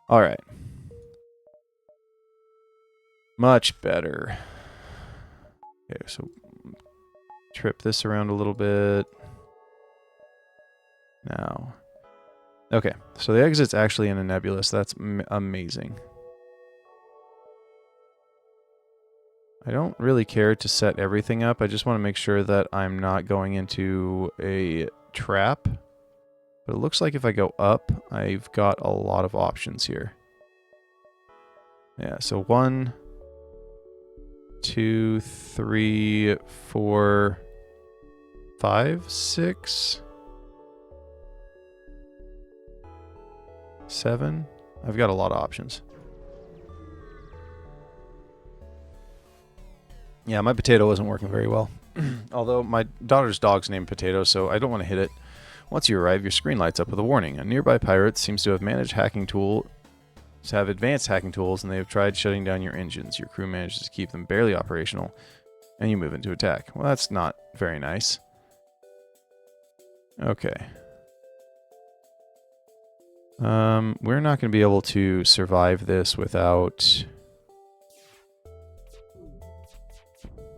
All right. Much better. Okay, so trip this around a little bit. Now. Okay, so the exit's actually in a nebulous. That's amazing. I don't really care to set everything up. I just want to make sure that I'm not going into a trap. But it looks like if I go up, I've got a lot of options here. Yeah, so 1, 2, 3, 4, 5, 6, 7. I've got a lot of options. Yeah, my potato wasn't working very well. Although my daughter's dog's named Potato, so I don't want to hit it. Once you arrive, your screen lights up with a warning. A nearby pirate seems to have advanced hacking tools, and they have tried shutting down your engines. Your crew manages to keep them barely operational, and you move into attack. Well, that's not very nice. Okay. We're not going to be able to survive this without...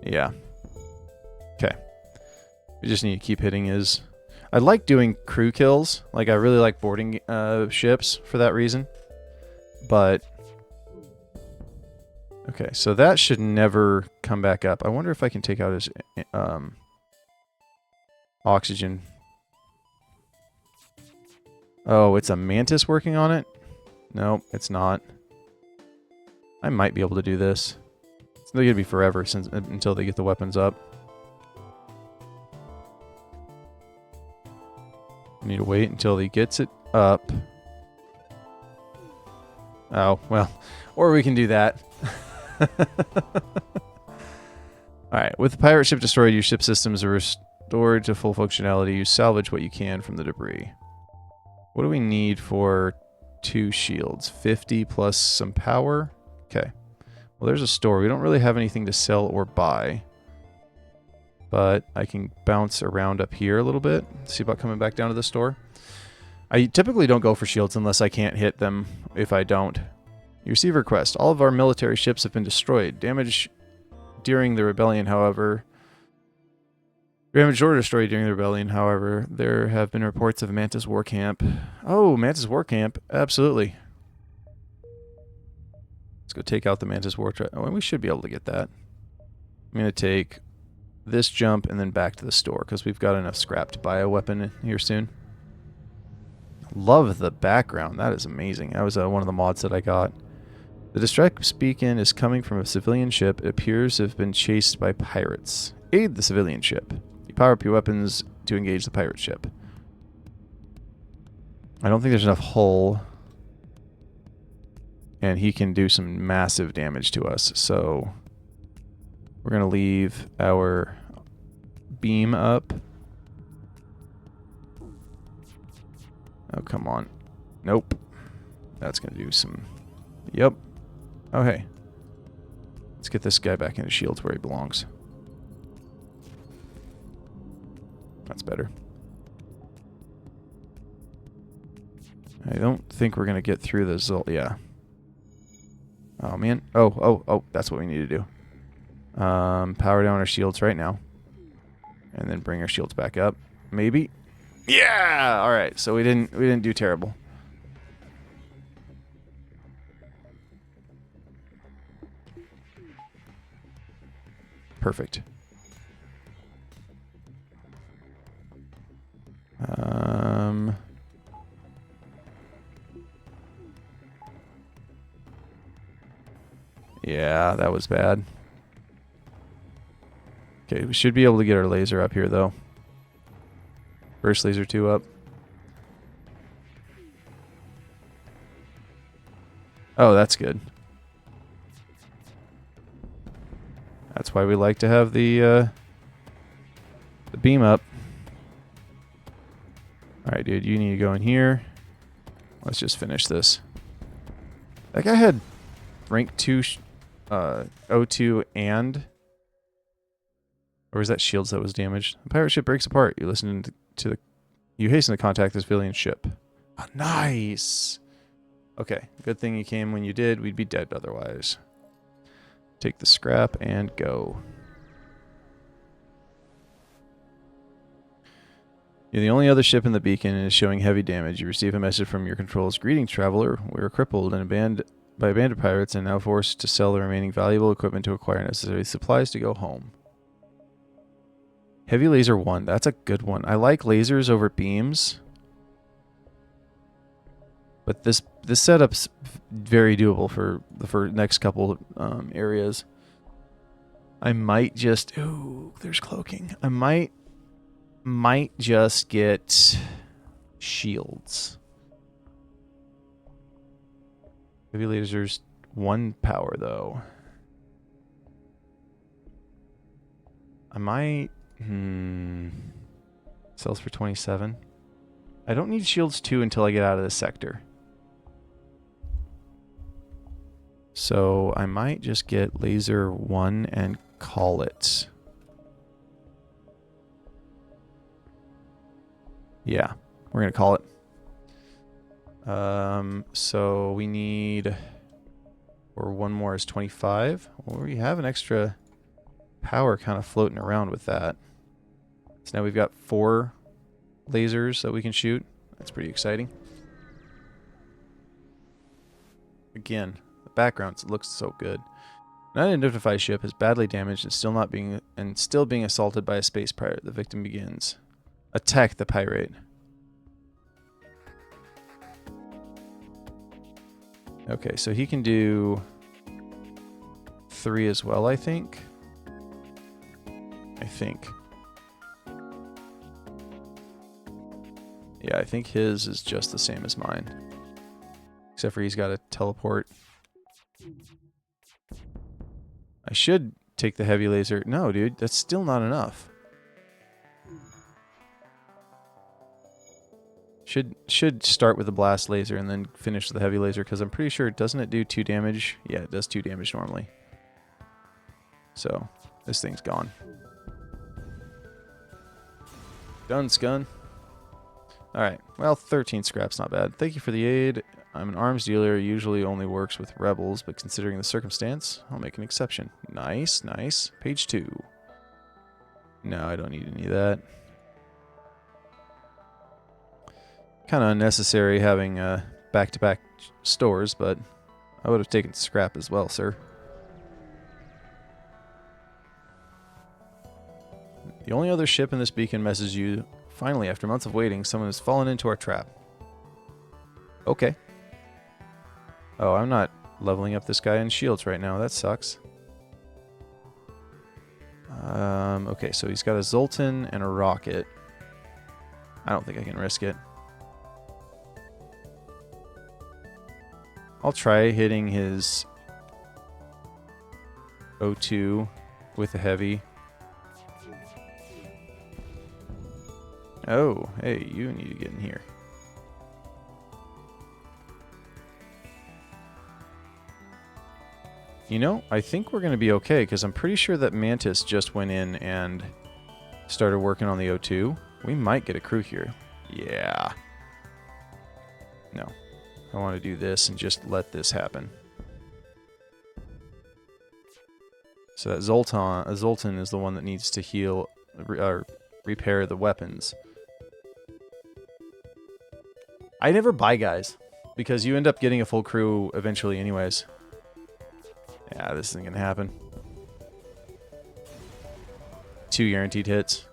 Yeah. Okay. We just need to keep hitting his... I like doing crew kills. Like, I really like boarding ships for that reason. But... Okay, so that should never come back up. I wonder if I can take out his oxygen. Oh, it's a mantis working on it? No, it's not. I might be able to do this. It's going to be forever until they get the weapons up. I need to wait until he gets it up. Oh, well. Or we can do that. Alright, with the pirate ship destroyed, your ship systems are restored to full functionality. You salvage what you can from the debris. What do we need for 2 shields? 50 plus some power? Okay. Well, there's a store. We don't really have anything to sell or buy. But I can bounce around up here a little bit. See about coming back down to the store. I typically don't go for shields unless I can't hit them if I don't. You receive a request. All of our military ships have been destroyed. Damage during the rebellion, however... Damaged or destroyed during the rebellion, however, there have been reports of a Mantis war camp. Oh, Mantis war camp. Absolutely. Let's go take out the Mantis war camp. Oh, and we should be able to get that. I'm going to take this jump and then back to the store because we've got enough scrap to buy a weapon here soon. Love the background. That is amazing. That was one of the mods that I got. The distress beacon is coming from a civilian ship. It appears to have been chased by pirates. Aid the civilian ship. You power up your weapons to engage the pirate ship. I don't think there's enough hull. And he can do some massive damage to us. So we're going to leave our beam up. Oh, come on. Nope. That's going to do some... Yep. Oh, hey. Let's get this guy back into shields where he belongs. That's better. I don't think we're going to get through this. Yeah. Oh, man. Oh, that's what we need to do. Power down our shields right now. And then bring our shields back up. Maybe. Yeah! Alright, so we didn't do terrible. Perfect. Yeah, that was bad. Okay, we should be able to get our laser up here, though. Burst laser 2 up. Oh, that's good. That's why we like to have the beam up. Alright, dude, you need to go in here. Let's just finish this. That guy had rank 2 O2 and... Or was that shields that was damaged? The pirate ship breaks apart. You listen to the... You hasten to contact this civilian ship. Oh, nice! Okay, good thing you came when you did. We'd be dead otherwise. Take the scrap and go. You're the only other ship in the beacon and is showing heavy damage. You receive a message from your controls. Greetings, traveler. We are crippled and by a band of pirates and now forced to sell the remaining valuable equipment to acquire necessary supplies to go home. Heavy laser 1. That's a good one. I like lasers over beams. But this setup's very doable for the next couple areas. I might just... Ooh, there's cloaking. I might just get shields. Heavy lasers 1 power though. I might... Sells for 27. I don't need shields 2 until I get out of this sector. So I might just get laser 1 and call it. Yeah, we're going to call it. So we need, or 1 more is 25. Well, we have an extra power kind of floating around with that. So now we've got 4 lasers that we can shoot. That's pretty exciting. Again, the background looks so good. An unidentified ship is badly damaged and still being assaulted by a space pirate. The victim begins. Attack the pirate. Okay, so he can do 3 as well, I think. Yeah, I think his is just the same as mine. Except for he's got a teleport. I should take the heavy laser. No, dude, that's still not enough. Should start with the blast laser and then finish with the heavy laser, because I'm pretty sure, doesn't it do 2 damage? Yeah, it does 2 damage normally. So, this thing's gone. Done, Scun. Alright, well, 13 scrap's not bad. Thank you for the aid. I'm an arms dealer, usually only works with rebels, but considering the circumstance, I'll make an exception. Nice, nice. Page 2. No, I don't need any of that. Kind of unnecessary having back-to-back stores, but I would have taken scrap as well, sir. The only other ship in this beacon messages you. Finally, after months of waiting, someone has fallen into our trap. Okay. Oh, I'm not leveling up this guy in shields right now. That sucks. Okay, so he's got a Zoltan and a rocket. I don't think I can risk it. I'll try hitting his O2 with a heavy. Oh, hey, you need to get in here. You know, I think we're going to be okay, because I'm pretty sure that Mantis just went in and started working on the O2. We might get a crew here. Yeah. No. I want to do this and just let this happen. So that Zoltan is the one that needs to heal, or repair the weapons. I never buy guys, because you end up getting a full crew eventually anyways. Yeah, this isn't going to happen. 2 guaranteed hits.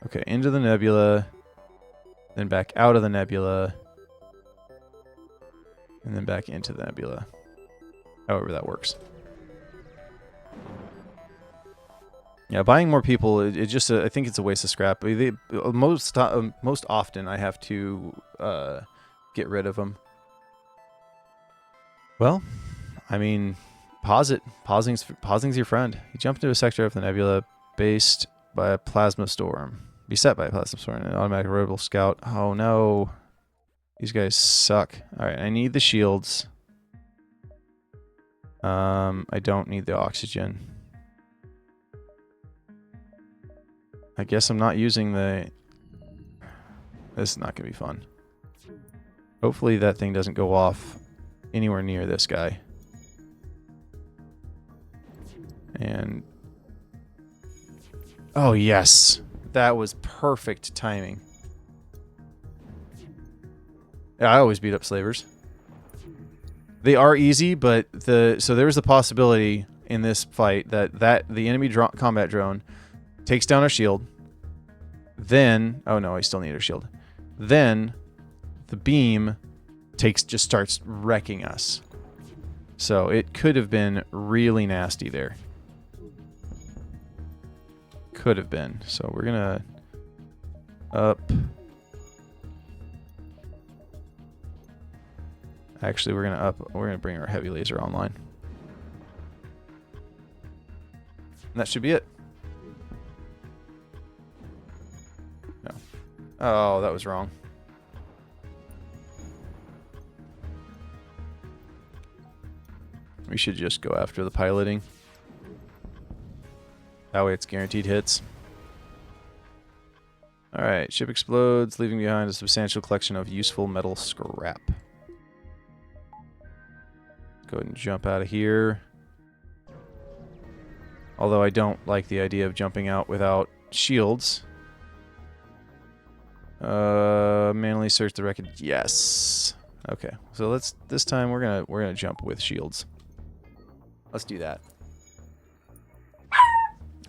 Okay, into the nebula. Then back out of the nebula. And then back into the nebula. However that works. Yeah, buying more people, it just, I think it's a waste of scrap. Most often I have to get rid of them. Well, I mean, pause it. Pausing's your friend. You jump into a sector of the nebula beset by a plasma storm. Beset by a plasma storm and an automatic rebel scout. Oh no. These guys suck. Alright, I need the shields. I don't need the oxygen. I guess I'm not using the... This is not going to be fun. Hopefully that thing doesn't go off anywhere near this guy. And... oh, yes. That was perfect timing. Yeah, I always beat up slavers. They are easy, but so there's the possibility in this fight that the enemy combat drone takes down our shield. Then, oh no, I still need a shield. Then the beam just starts wrecking us. So it could have been really nasty there. Could have been. So we're gonna up. Actually, we're gonna bring our heavy laser online. And that should be it. No. Oh, that was wrong. We should just go after the piloting. That way it's guaranteed hits. Alright, ship explodes, leaving behind a substantial collection of useful metal scrap. Go ahead and jump out of here. Although I don't like the idea of jumping out without shields. Manually search the wreckage. Yes. Okay. So this time we're gonna jump with shields. Let's do that.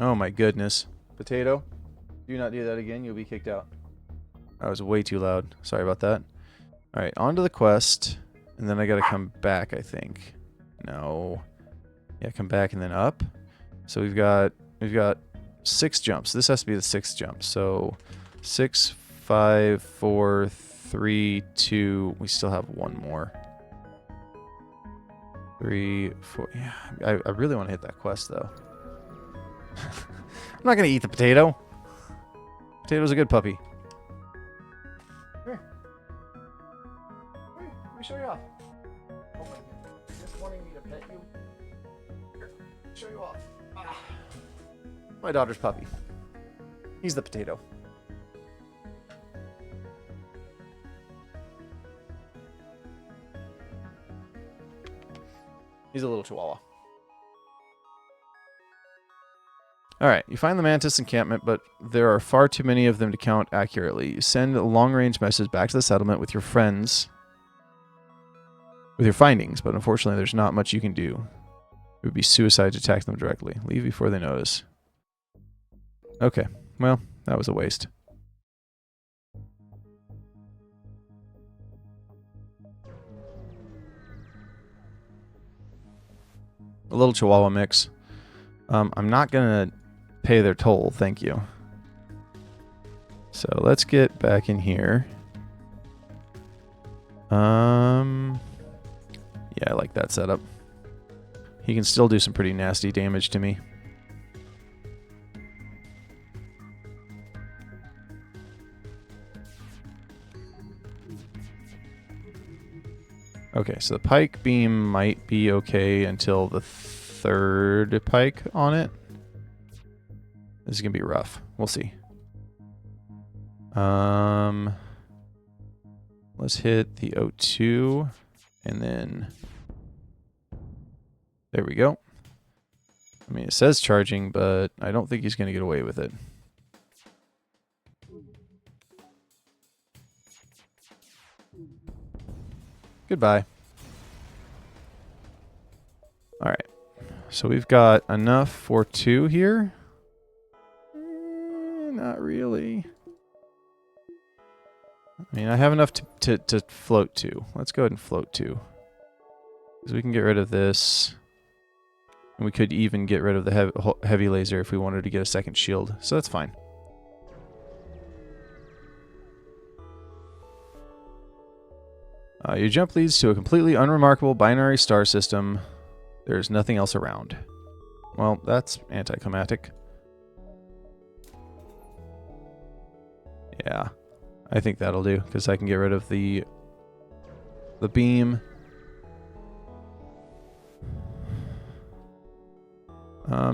Oh my goodness. Potato. Do not do that again, you'll be kicked out. That was way too loud. Sorry about that. Alright, on to the quest. And then I gotta come back, I think. No. Yeah, come back and then up. So we've got 6 jumps. This has to be the 6th jump. So 6, 5, 4, 3, 2. We still have one more. 3, 4. Yeah, I really want to hit that quest though. I'm not gonna eat the potato. Potato's a good puppy. Come here. Come here. Let me show you off. Oh my goodness. Just wanting me to pet you. Here. Show you off. Ah. My daughter's puppy. He's the potato. He's a little chihuahua. Alright, you find the Mantis encampment, but there are far too many of them to count accurately. You send a long-range message back to the settlement with your friends, with your findings, but unfortunately there's not much you can do. It would be suicide to attack them directly. Leave before they notice. Okay, well, that was a waste. A little chihuahua mix. I'm not gonna pay their toll, thank you. So let's get back in here. Yeah, I like that setup. He can still do some pretty nasty damage to me. Okay, so the pike beam might be okay until the 3rd pike on it. This is gonna be rough. We'll see. Let's hit the O2 and then there we go. I mean, it says charging, but I don't think he's gonna get away with it. Goodbye. All right. So we've got enough for 2 here. Not really. I mean, I have enough to float 2. Let's go ahead and float 2. Because we can get rid of this. And we could even get rid of the heavy laser if we wanted to get a second shield. So that's fine. Your jump leads to a completely unremarkable binary star system. There's nothing else around. Well, that's anticlimactic. Yeah, I think that'll do, because I can get rid of the beam.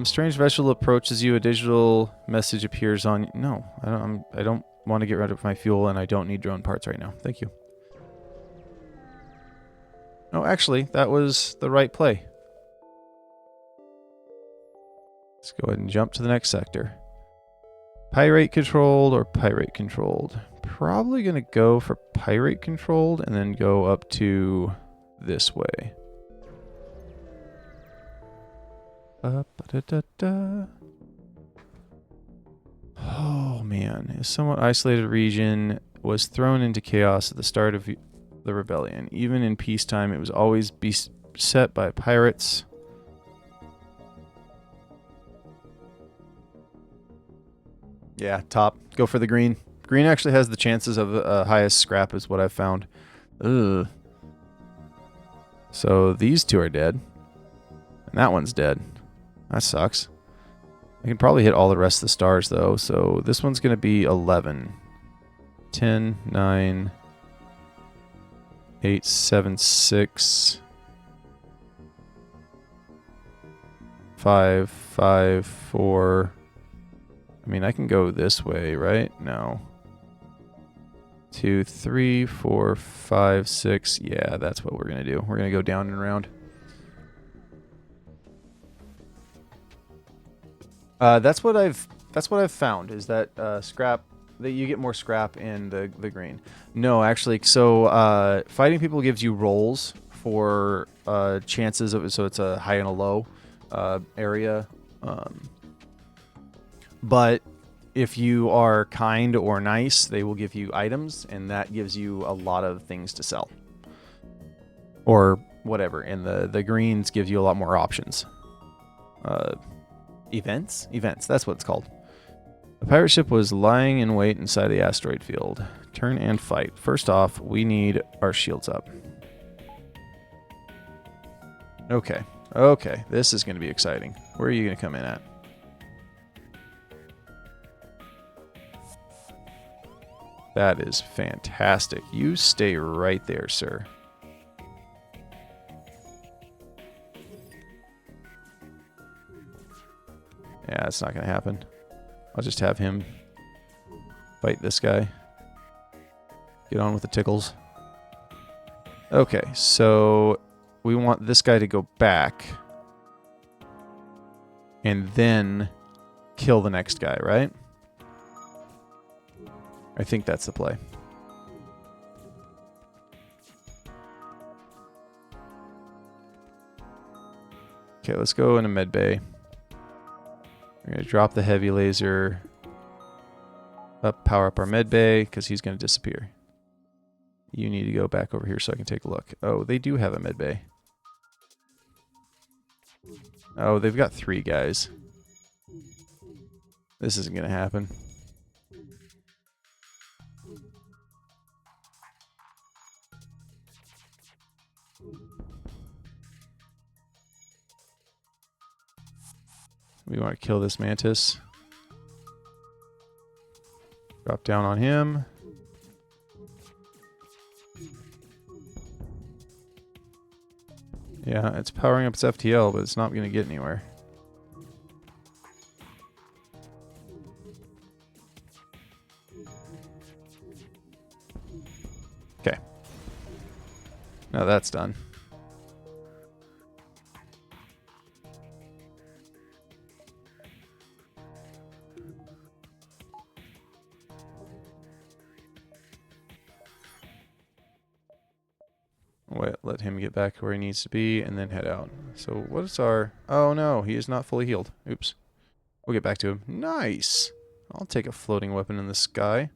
Strange vessel approaches you. A digital message appears on... No, I don't want to get rid of my fuel, and I don't need drone parts right now. Thank you. Oh, actually, that was the right play. Let's go ahead and jump to the next sector. Pyrite controlled or pyrite controlled? Probably going to go for pyrite controlled and then go up to this way. Oh man, a somewhat isolated region was thrown into chaos at the start of the rebellion. Even in peacetime, it was always beset by pirates. Yeah, top. Go for the green. Green actually has the chances of highest scrap is what I've found. Ugh. So these two are dead. And that one's dead. That sucks. I can probably hit all the rest of the stars, though. So this one's going to be 11. 10, 9, 8, 7, 6, 5, 5, 4. I mean, I can go this way, right? No. 2, 3, 4, 5, 6. Yeah, that's what we're going to do. We're going to go down and around. That's what I've found is that scrap that you get more scrap in the green. No, actually, so fighting people gives you rolls for chances of it, so it's a high and a low area. But if you are kind or nice, they will give you items, and that gives you a lot of things to sell. Or whatever. And the greens gives you a lot more options. Events? Events, that's what it's called. The pirate ship was lying in wait inside the asteroid field. Turn and fight. First off, we need our shields up. Okay. Okay, this is going to be exciting. Where are you going to come in at? That is fantastic. You stay right there, sir. Yeah, it's not going to happen. I'll just have him fight this guy. Get on with the tickles. Okay, so we want this guy to go back. And then kill the next guy, right? I think that's the play. Okay, let's go into med bay. We're going to drop the heavy laser up, power up our med bay, because he's going to disappear. You need to go back over here so I can take a look. Oh, they do have a med bay. Oh, they've got 3 guys. This isn't going to happen. We want to kill this mantis. Drop down on him. Yeah, it's powering up its FTL, but it's not going to get anywhere. Okay. Now that's done. Wait, let him get back where he needs to be and then head out. So what is our... Oh no, he is not fully healed. Oops. We'll get back to him. Nice! I'll take a floating weapon in the sky.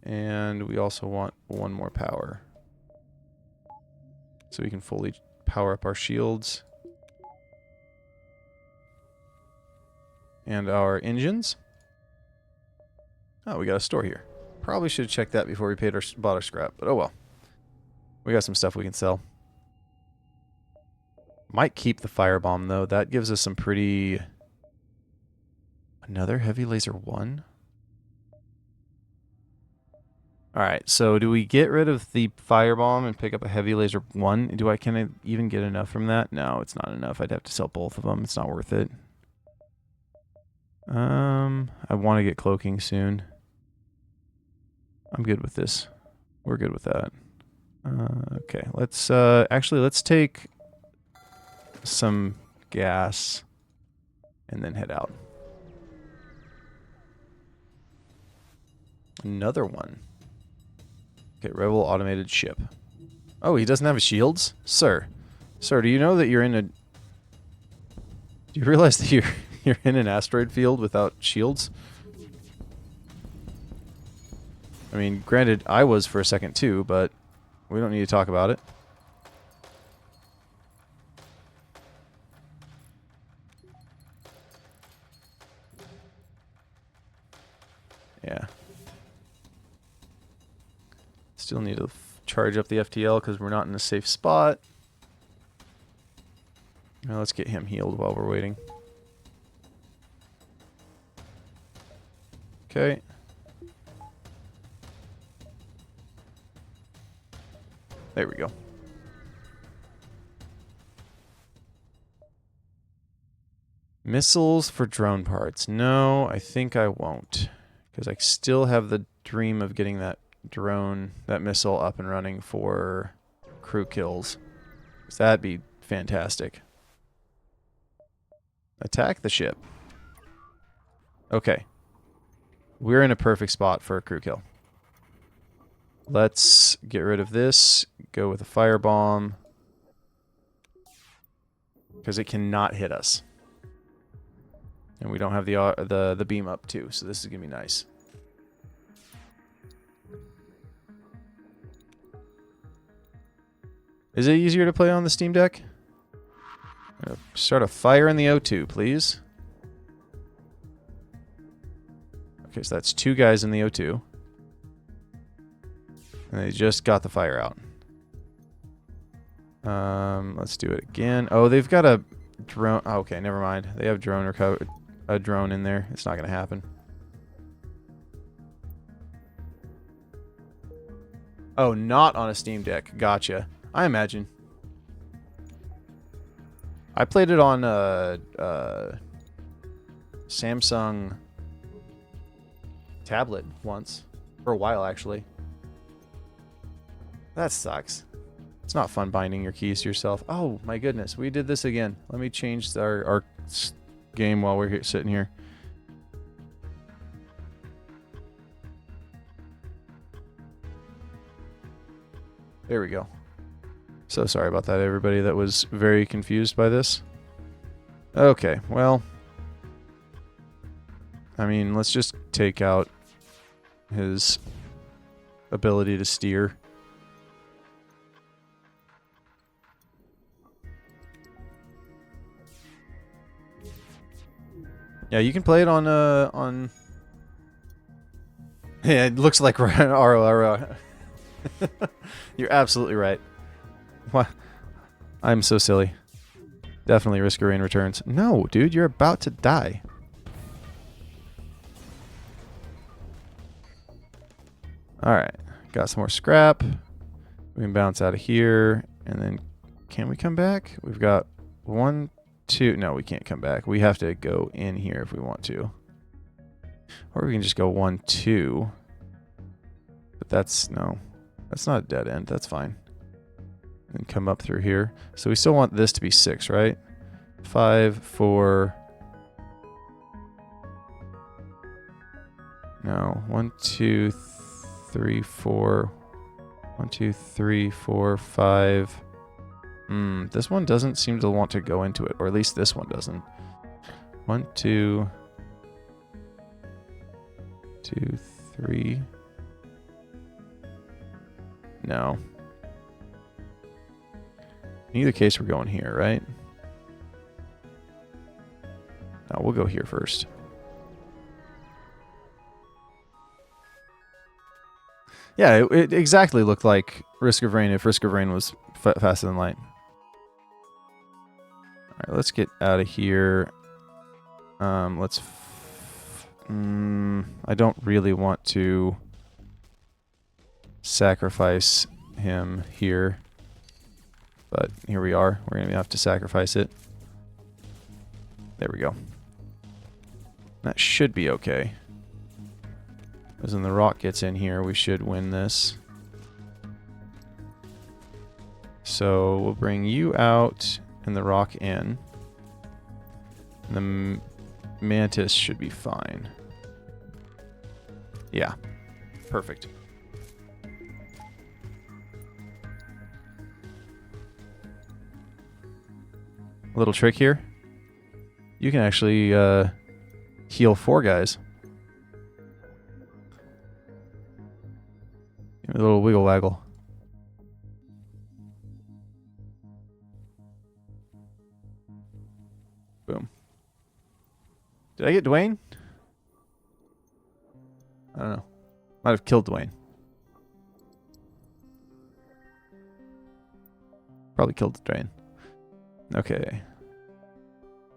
And we also want 1 more power. So we can fully power up our shields. And our engines. Oh, we got a store here. Probably should have checked that before we bought our scrap, but oh well. We got some stuff we can sell. Might keep the firebomb though. That gives us some pretty... Another heavy laser 1? Alright, so do we get rid of the firebomb and pick up a heavy laser 1? Can I even get enough from that? No, it's not enough. I'd have to sell both of them. It's not worth it. I want to get cloaking soon. I'm good with this. We're good with that. Okay, let's actually let's take some gas and then head out. Another one. Okay, Rebel automated ship. Oh, he doesn't have shields? Sir. Sir, do you know that you're in a... Do you realize that you're in an asteroid field without shields? I mean, granted, I was for a second too, but we don't need to talk about it. Yeah. Still need to charge up the FTL because we're not in a safe spot. Now let's get him healed while we're waiting. Okay. There we go. Missiles for drone parts. No, I think I won't. Because I still have the dream of getting that drone, that missile up and running for crew kills. So that'd be fantastic. Attack the ship. Okay. We're in a perfect spot for a crew kill. Let's get rid of this. Go with a firebomb. Because it cannot hit us. And we don't have the beam up too, so this is going to be nice. Is it easier to play on the Steam Deck? Start a fire in the O2, please. Okay, so that's 2 guys in the O2. And they just got the fire out. Let's do it again. Oh, they've got a drone. Oh, okay, never mind. They have a drone in there. It's not going to happen. Oh, not on a Steam Deck. Gotcha. I imagine. I played it on Samsung tablet once. For a while, actually. That sucks. It's not fun binding your keys to yourself. Oh, my goodness. We did this again. Let me change our game while we're sitting here. There we go. So sorry about that, everybody that was very confused by this. Okay, well, I mean, let's just take out his ability to steer. Yeah, you can play it on Yeah, it looks like RO. You're absolutely right. What? I'm so silly. Definitely Risk of Rain returns. No, dude, you're about to die. Alright, got some more scrap. We can bounce out of here, and then can we come back? We've got 1, 2. No, we can't come back. We have to go in here if we want to. Or we can just go 1, 2. But that's, no. That's not a dead end. That's fine. And come up through here. So we still want this to be 6, right? 5, 4. No. 1, 2, 3, 4. 1, 2, 3, 4, 5. This one doesn't seem to want to go into it, or at least this one doesn't. 1, 2, 2, 3. No. In either case, we're going here, right? No, we'll go here first. Yeah, it exactly looked like Risk of Rain if Risk of Rain was faster than light. Alright, let's get out of here. Let's... I don't really want to sacrifice him here. But here we are. We're going to have to sacrifice it. There we go. That should be okay. Because when the rock gets in here, we should win this. So we'll bring you out and the rock in. And the mantis should be fine. Yeah. Perfect. A little trick here. You can actually heal 4 guys. Give me a little wiggle waggle. Boom. Did I get Dwayne? I don't know. Might have killed Dwayne. Probably killed Dwayne. Okay.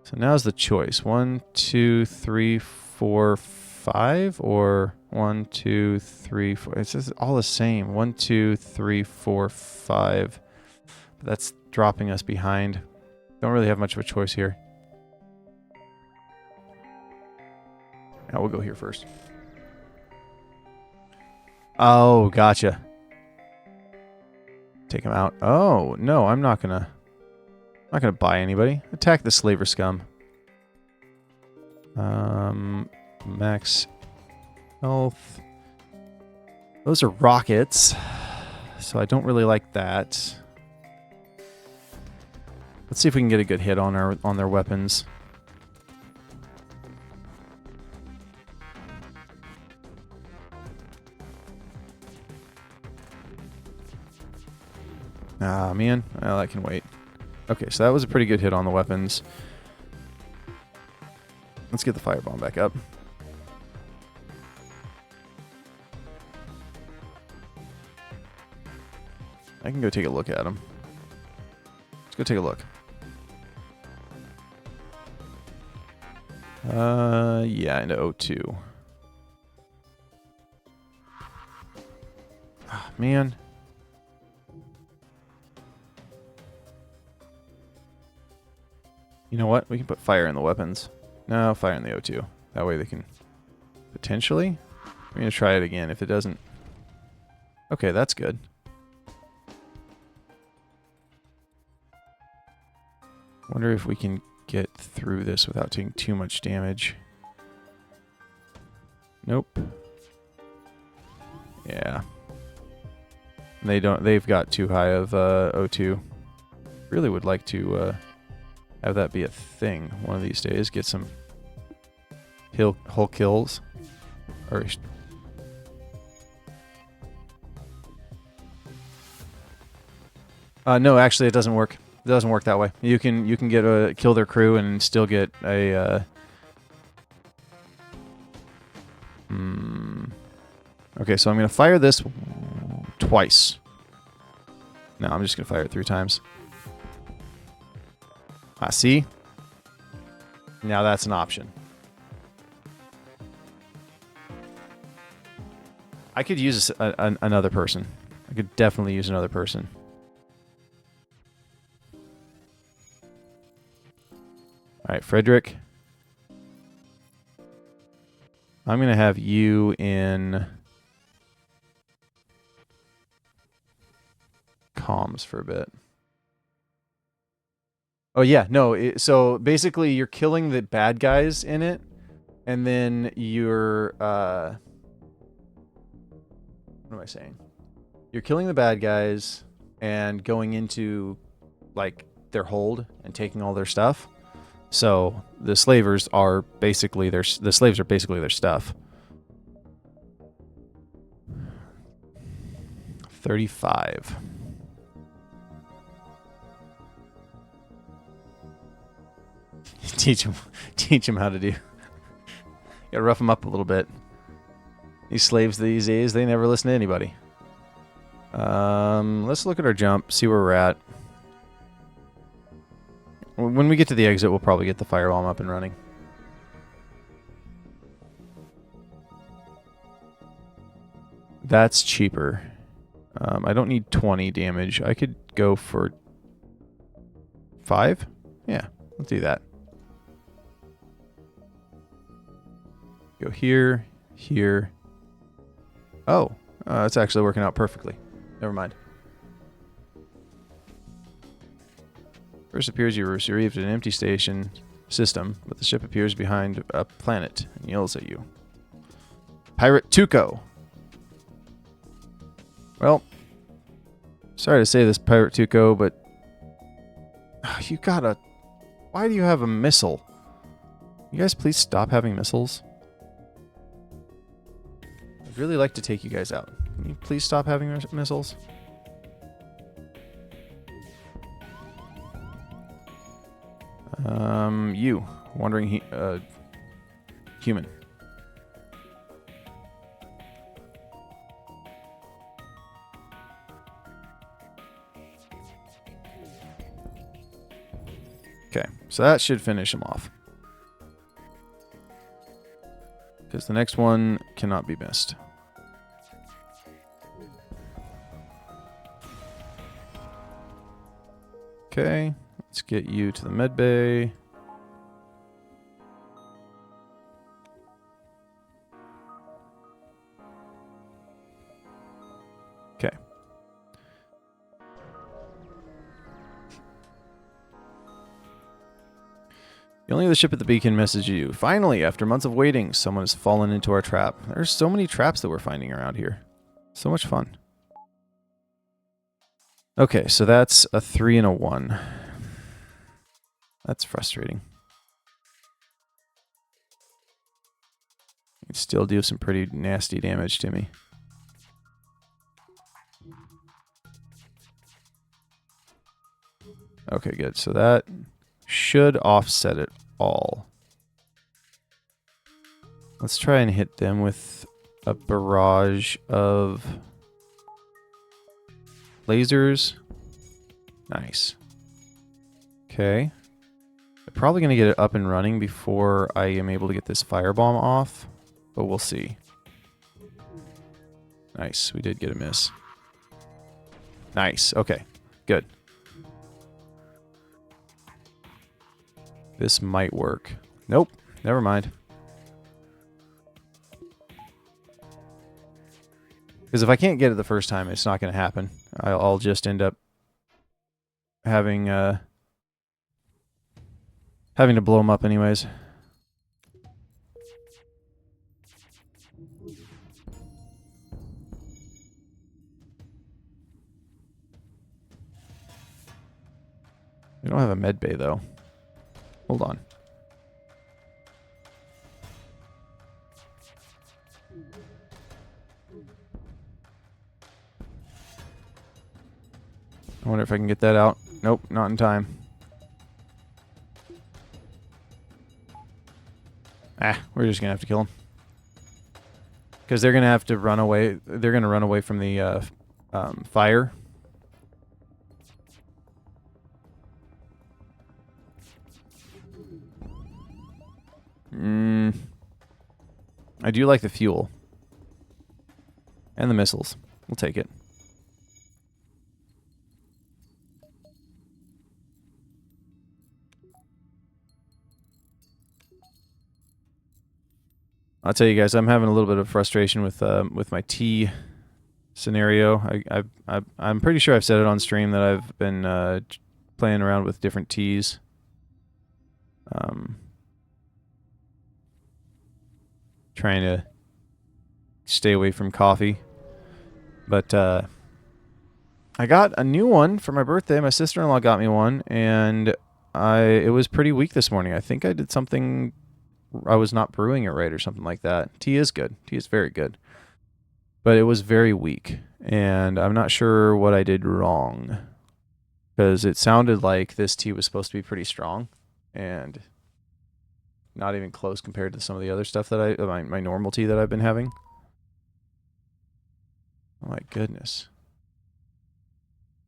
So now's the choice. 1, 2, 3, 4, 5, or 1, 2, 3, 4. It's just all the same. 1, 2, 3, 4, 5. But that's dropping us behind. Don't really have much of a choice here. Now we'll go here first. Oh, gotcha. Take him out. Oh, no, I'm not gonna buy anybody. Attack the slaver scum. Max health. Those are rockets, so I don't really like that. Let's see if we can get a good hit on their weapons. Ah, man. Well, that can wait. Okay, so that was a pretty good hit on the weapons. Let's get the firebomb back up. I can go take a look at him. Let's go take a look. Yeah, into O2. Ah, man. You know what? We can put fire in the weapons. No, fire in the O2. That way they can potentially. We're going to try it again. If it doesn't. Okay, that's good. Wonder if we can get through this without taking too much damage. Nope. Yeah. They've got too high of O2. Really would like to have that be a thing one of these days. Get some hull kills. Or no, actually it doesn't work. It doesn't work that way. You can get kill their crew and still get a Okay, so I'm going to fire this twice. No, I'm just going to fire it 3 times. See? Now that's an option. I could use another person. I could definitely use another person. Alright, Frederick. I'm going to have you in comms for a bit. Oh, yeah. No, so basically you're killing the bad guys in it, and then you're... what am I saying? You're killing the bad guys and going into, like, their hold and taking all their stuff. So the slavers are basically the slaves are basically their stuff. 35. Teach them how to do. Gotta rough them up a little bit. These slaves these days, they never listen to anybody. Let's look at our jump, see where we're at. When we get to the exit, we'll probably get the firebomb up and running. That's cheaper. I don't need 20 damage. I could go for 5? Yeah, let's do that. Go here, here. Oh, it's actually working out perfectly. Never mind. First appears you arrived at an empty station system, but the ship appears behind a planet and yells at you. Pirate Tuco. Well, sorry to say this, Pirate Tuco, but you gotta... Why do you have a missile? You guys please stop having missiles? I'd really like to take you guys out. Can you please stop having missiles? You. Wandering human. Okay, so that should finish him off. Because the next one cannot be missed. Okay, let's get you to the med bay. Okay. The only other ship at the beacon messaged you. Finally, after months of waiting, someone has fallen into our trap. There's so many traps that we're finding around here. So much fun. Okay, so that's a 3 and a 1. That's frustrating. It still do some pretty nasty damage to me. Okay, good. So that should offset it all. Let's try and hit them with a barrage of lasers. Nice. Okay. I'm probably going to get it up and running before I am able to get this firebomb off, but we'll see. Nice. We did get a miss. Nice. Okay. Good. This might work. Nope. Never mind. Because if I can't get it the first time, it's not going to happen. I'll just end up having having to blow them up anyways. We don't have a med bay though. Hold on. I wonder if I can get that out. Nope, not in time. We're just gonna have to kill them. Because they're gonna have to run away. They're gonna run away from the fire. I do like the fuel. And the missiles. We'll take it. I'll tell you guys, I'm having a little bit of frustration with my tea scenario. I'm pretty sure I've said it on stream that I've been playing around with different teas. Trying to stay away from coffee. But I got a new one for my birthday. My sister-in-law got me one, and it was pretty weak this morning. I think I did something... I was not brewing it right or something like that. Tea is good. Tea is very good. But it was very weak, and I'm not sure what I did wrong. Because it sounded like this tea was supposed to be pretty strong, and not even close compared to some of the other stuff that my normal tea that I've been having. Oh my goodness.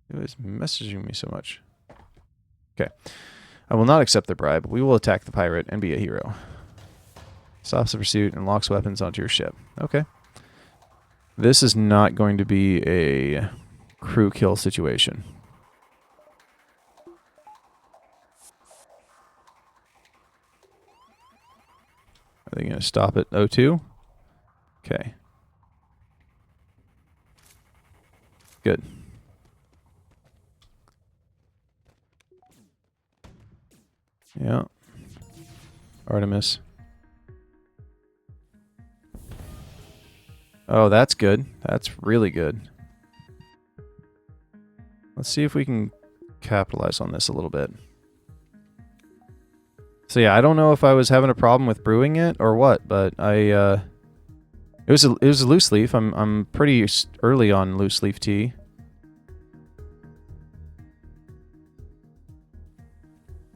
It was messaging me so much. Okay. I will not accept the bribe. We will attack the pirate and be a hero. Stops the pursuit and locks weapons onto your ship. Okay. This is not going to be a crew kill situation. Are they going to stop at O2? Okay. Good. Yeah. Artemis. Oh, that's good. That's really good. Let's see if we can capitalize on this a little bit. So yeah, I don't know if I was having a problem with brewing it or what, but it was a loose leaf. I'm pretty early on loose leaf tea.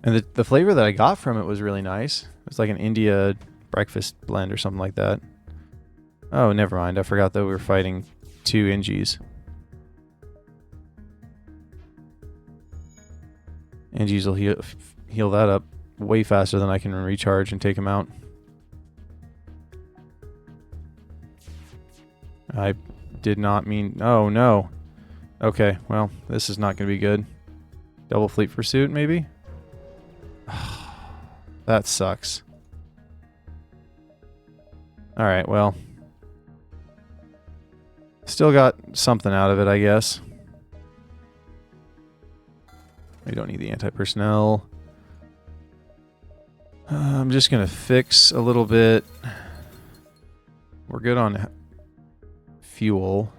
And the flavor that I got from it was really nice. It was like an India breakfast blend or something like that. Oh, never mind. I forgot that we were fighting 2 Ingies. Ingies will heal that up way faster than I can recharge and take him out. I did not mean... Oh, no. Okay, well, this is not going to be good. Double fleet pursuit, maybe? That sucks. Alright, well. Still got something out of it, I guess. We don't need the anti-personnel. I'm just going to fix a little bit. We're good on fuel.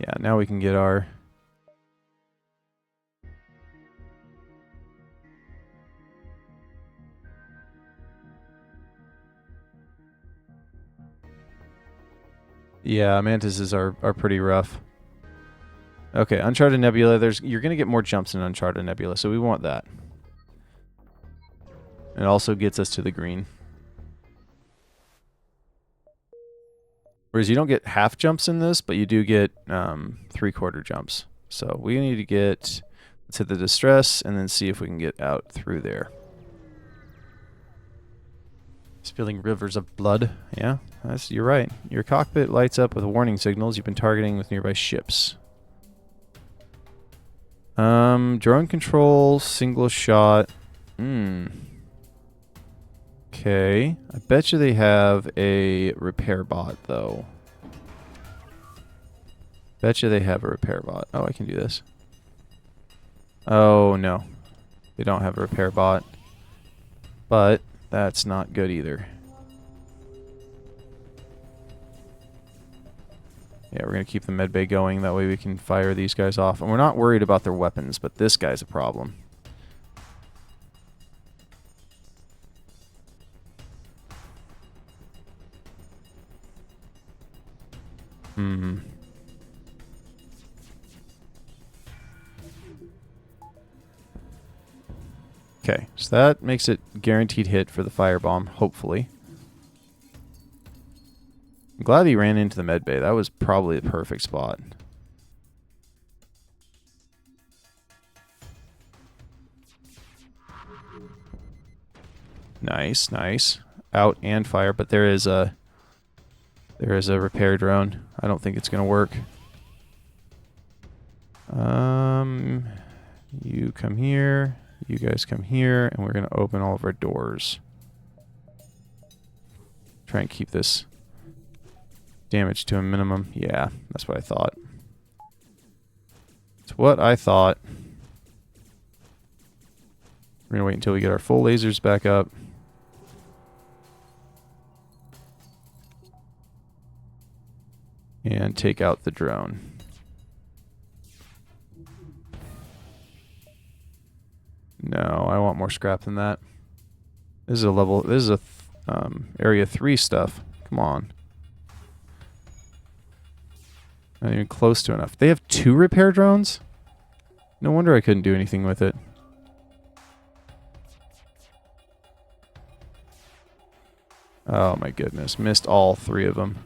Yeah, now we can get our... Yeah, mantises are pretty rough. Okay, Uncharted Nebula. You're going to get more jumps in Uncharted Nebula, so we want that. It also gets us to the green. Whereas you don't get half jumps in this, but you do get 3/4 jumps. So we need to get... Let's hit the distress and then see if we can get out through there. Spilling rivers of blood. Yeah, you're right. Your cockpit lights up with warning signals you've been targeting with nearby ships. Drone control, single shot. Okay. I bet you they have a repair bot, though. Bet you they have a repair bot. Oh, I can do this. Oh, no. They don't have a repair bot. But that's not good either. Yeah, we're going to keep the medbay going. That way we can fire these guys off. And we're not worried about their weapons, but this guy's a problem. Okay, so that makes it guaranteed hit for the firebomb, hopefully. I'm glad he ran into the medbay. That was probably the perfect spot. Nice, nice. Out and fire, but there is a repair drone. I don't think it's gonna work. You come here. You guys come here, and we're gonna open all of our doors. Try and keep this damage to a minimum. Yeah, that's what I thought. It's what I thought. We're gonna wait until we get our full lasers back up. And take out the drone. No, I want more scrap than that. This is a area 3 stuff. Come on. Not even close to enough. They have 2 repair drones? No wonder I couldn't do anything with it. Oh my goodness. Missed all 3 of them.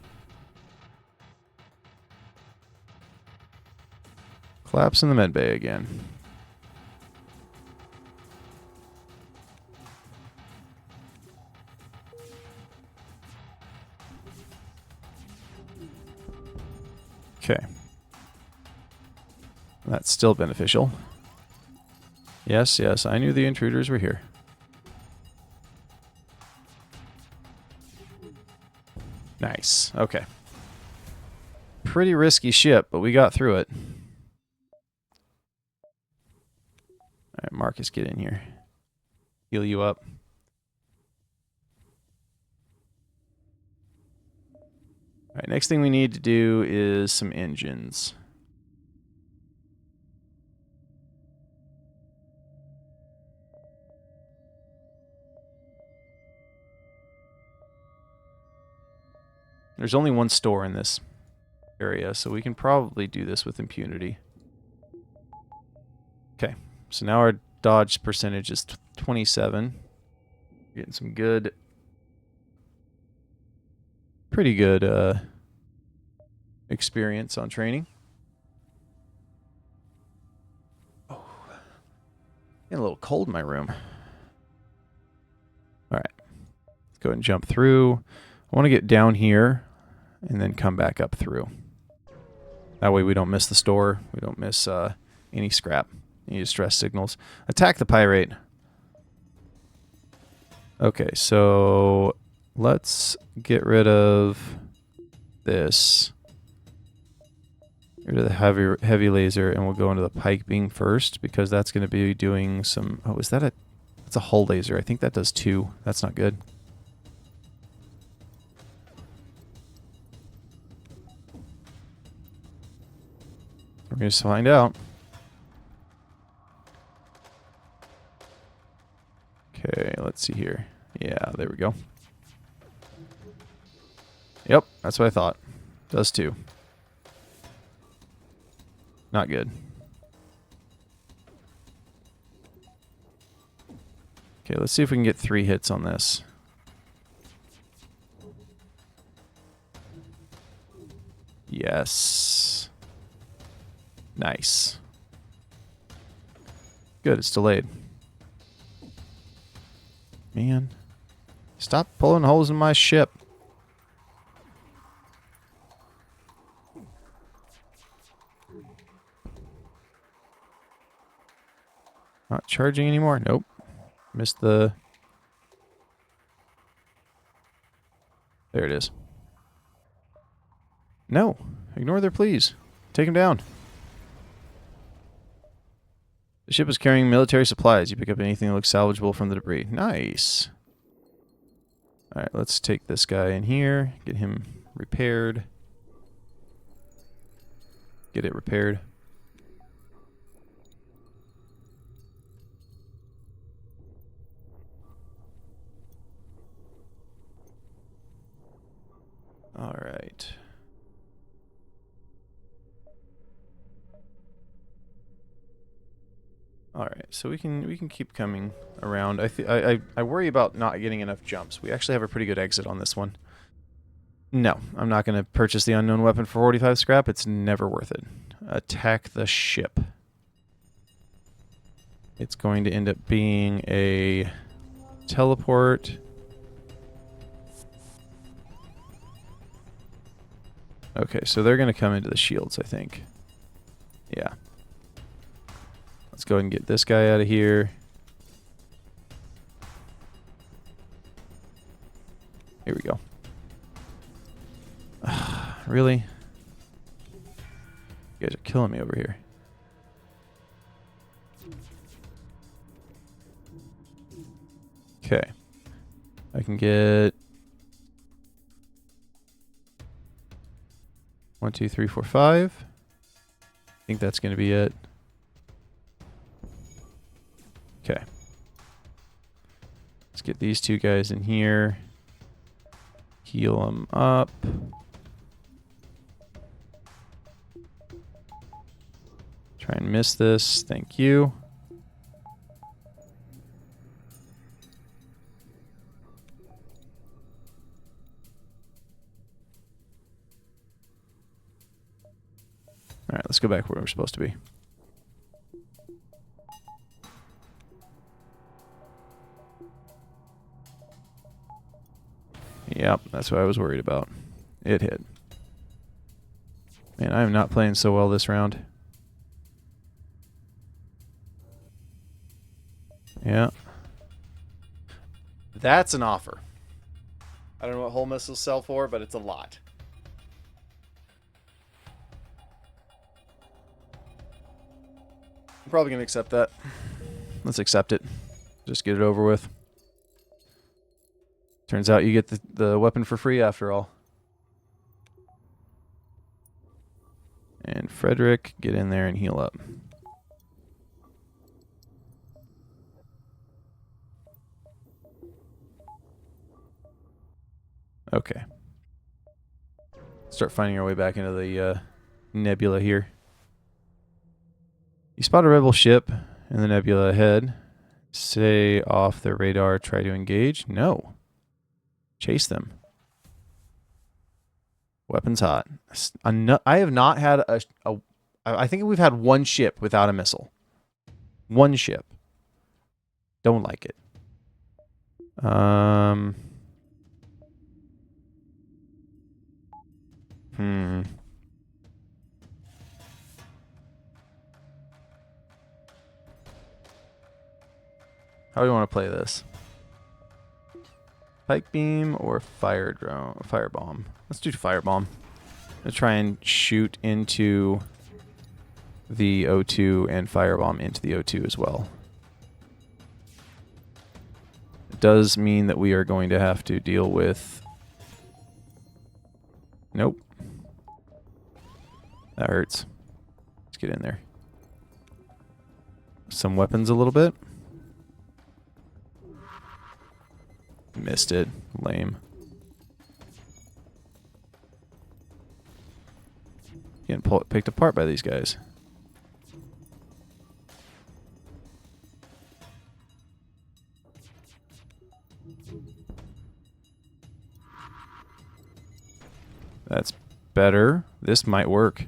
Collapse in the medbay again. Okay. That's still beneficial. Yes, yes, I knew the intruders were here. Nice. Okay. Pretty risky ship, but we got through it. Alright, Marcus, get in here. Heal you up. Alright, next thing we need to do is some engines. There's only one store in this area, so we can probably do this with impunity. Okay, so now our dodge percentage is 27. Getting some good, pretty good experience on training. Oh, getting a little cold in my room. All right, let's go ahead and jump through. I want to get down here and then come back up through. That way we don't miss the store. We don't miss any scrap, any distress signals. Attack the pirate. Okay, so let's get rid of this. Get rid of the heavy laser, and we'll go into the pike beam first, because that's going to be doing some... Oh, is that a... That's a hull laser. I think that does 2. That's not good. We're going to find out. Okay, let's see here. Yeah, there we go. Yep, that's what I thought. Does 2. Not good. Okay, let's see if we can get 3 hits on this. Yes. Nice. Good, it's delayed. Man. Stop pulling holes in my ship. Not charging anymore? Nope. Missed the... There it is. No. Ignore their pleas. Take him down. The ship is carrying military supplies. You pick up anything that looks salvageable from the debris. Nice. Alright, let's take this guy in here. Get him repaired. Get it repaired. Alright. All right, so we can keep coming around. I worry about not getting enough jumps. We actually have a pretty good exit on this one. No, I'm not going to purchase the unknown weapon for 45 scrap. It's never worth it. Attack the ship. It's going to end up being a teleport. Okay, so they're going to come into the shields, I think. Yeah. Let's go ahead and get this guy out of here. Here we go. Really? You guys are killing me over here. Okay. I can get 1, 2, 3, 4, 5. I think that's going to be it. Okay. Let's get these 2 guys in here. Heal them up. Try and miss this. Thank you. Alright, let's go back where we're supposed to be. Yep, that's what I was worried about. It hit. Man, I am not playing so well this round. Yeah. That's an offer. I don't know what hull missiles sell for, but it's a lot. I'm probably going to accept that. let's accept it. Just get it over with. Turns out you get the weapon for free after all. And Frederick, get in there and heal up. Okay. Start finding our way back into the nebula here. You spot a rebel ship in the nebula ahead. Stay off their radar. Try to engage. No. Chase them. Weapons hot. I have not had I think we've had one ship without a missile. One ship. Don't like it. How do you want to play this? Pike beam or fire drone? Firebomb. Let's do firebomb. I'm gonna try and shoot into the O2 and firebomb into the O2 as well. It does mean that we are going to have to deal with... Nope. That hurts. Let's get in there. Some weapons a little bit. Missed it. Lame. Getting picked apart by these guys. That's better. This might work.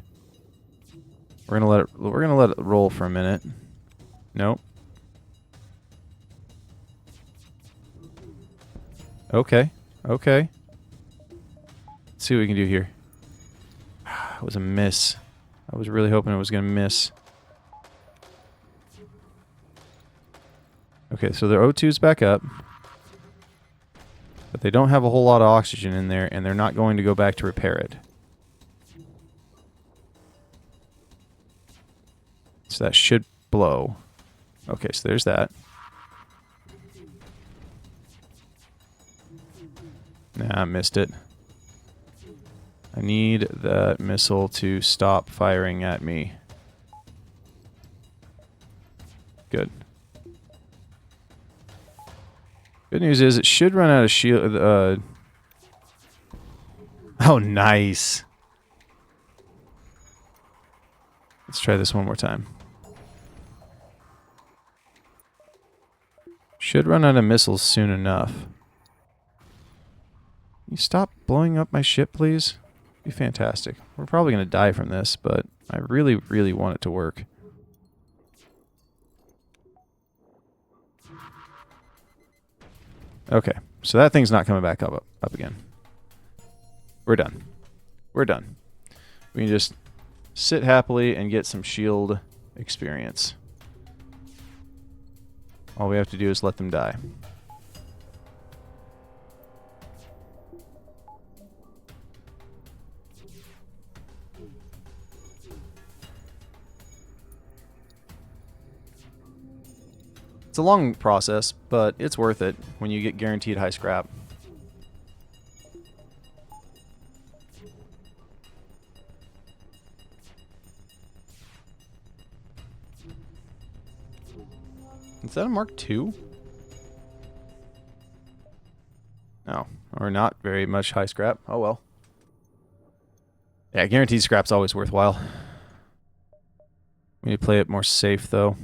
We're gonna let it roll for a minute. Nope. Okay. Okay. Let's see what we can do here. It was a miss. I was really hoping it was going to miss. Okay, so their O2's back up. But they don't have a whole lot of oxygen in there, and they're not going to go back to repair it. So that should blow. Okay, so there's that. Nah, I missed it. I need that missile to stop firing at me. Good. Good news is it should run out of shield. Oh, nice. Let's try this one more time. Should run out of missiles soon enough. Can you stop blowing up my ship, please? Be fantastic. We're probably going to die from this, but I really, really want it to work. Okay, so that thing's not coming back up again. We're done. We're done. We can just sit happily and get some shield experience. All we have to do is let them die. It's a long process, but it's worth it when you get guaranteed high scrap. Is that a Mark II? No, or not very much high scrap. Oh well. Yeah, guaranteed scrap's always worthwhile. We need to play it more safe, though.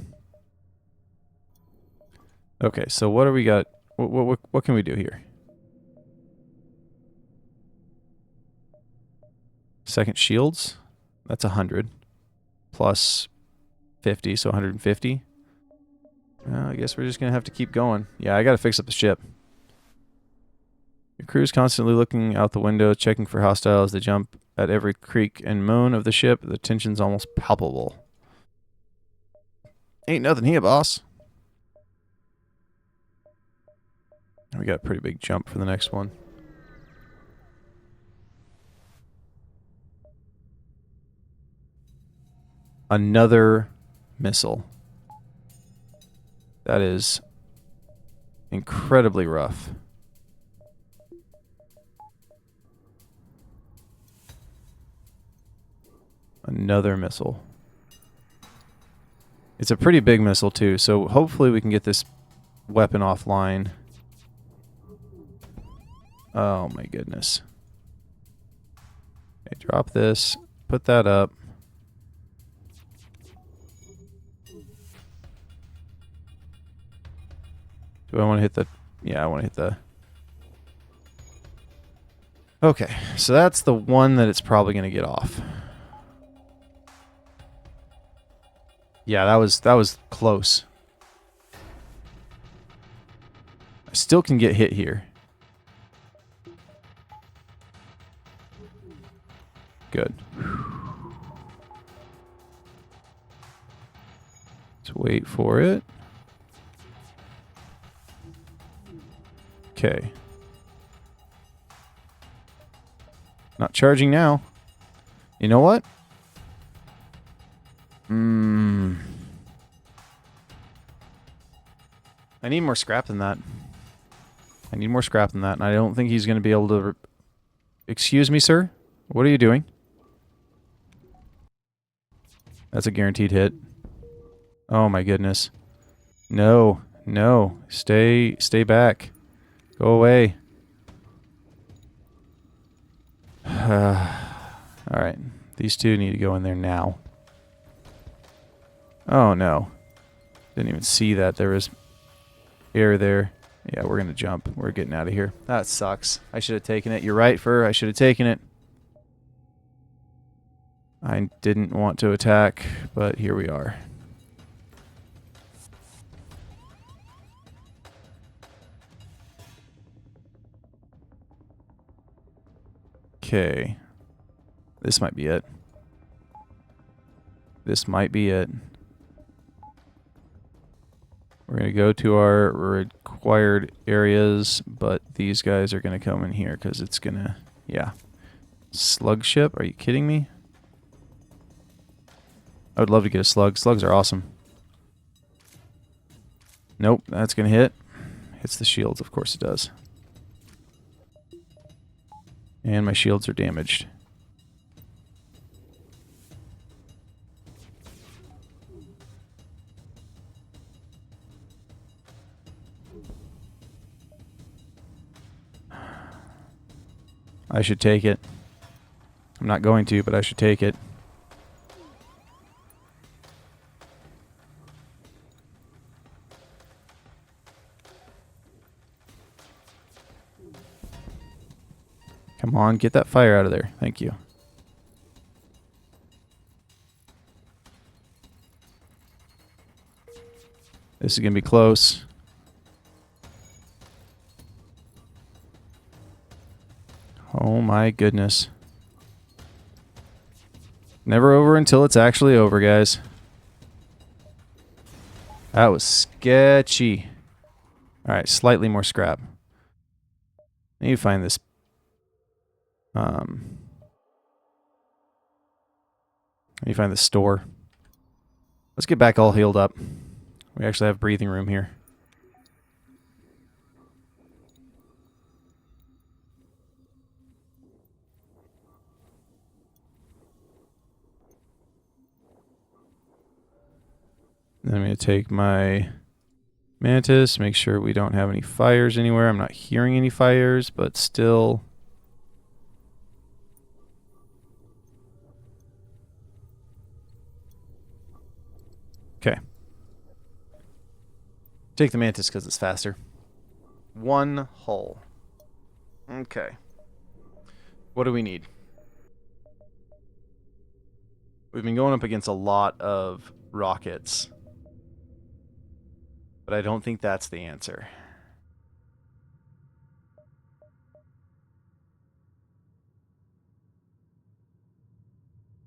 Okay, so what do we got? What can we do here? Second shields. That's 100. Plus 50, so 150. I guess we're just going to have to keep going. Yeah, I got to fix up the ship. Your crew's constantly looking out the window, checking for hostiles. They jump at every creak and moan of the ship. The tension's almost palpable. Ain't nothing here, boss. We got a pretty big jump for the next one. Another missile. That is incredibly rough. Another missile. It's a pretty big missile too, so hopefully we can get this weapon offline. Oh my goodness. Okay, drop this. Put that up. Do I want to hit the... Yeah, I want to hit the... Okay, so that's the one that it's probably going to get off. Yeah, that was close. I still can get hit here. Good. Let's wait for it. Okay. Not charging now. You know what? I need more scrap than that. I need more scrap than that, and I don't think he's going to be able to... Excuse me, sir? What are you doing? That's a guaranteed hit. Oh my goodness. No. No. Stay back. Go away. Alright. These two need to go in there now. Oh no. Didn't even see that. There was air there. Yeah, we're going to jump. We're getting out of here. That sucks. I should have taken it. You're right, Fur. I should have taken it. I didn't want to attack, but here we are. Okay. This might be it. This might be it. We're going to go to our required areas, but these guys are going to come in here because it's going to... Yeah. Slug ship? Are you kidding me? I would love to get a slug. Slugs are awesome. Nope, that's going to hit. Hits the shields, of course it does. And my shields are damaged. I should take it. I'm not going to, but I should take it. Come on, get that fire out of there. Thank you. This is going to be close. Oh my goodness. Never over until it's actually over, guys. That was sketchy. Alright, slightly more scrap. I need to find this. I need to find the store. Let's get back all healed up. We actually have breathing room here. Then I'm going to take my mantis, make sure we don't have any fires anywhere. I'm not hearing any fires, but still... Okay. Take the mantis because it's faster. One hull. Okay. What do we need? We've been going up against a lot of rockets. But I don't think that's the answer.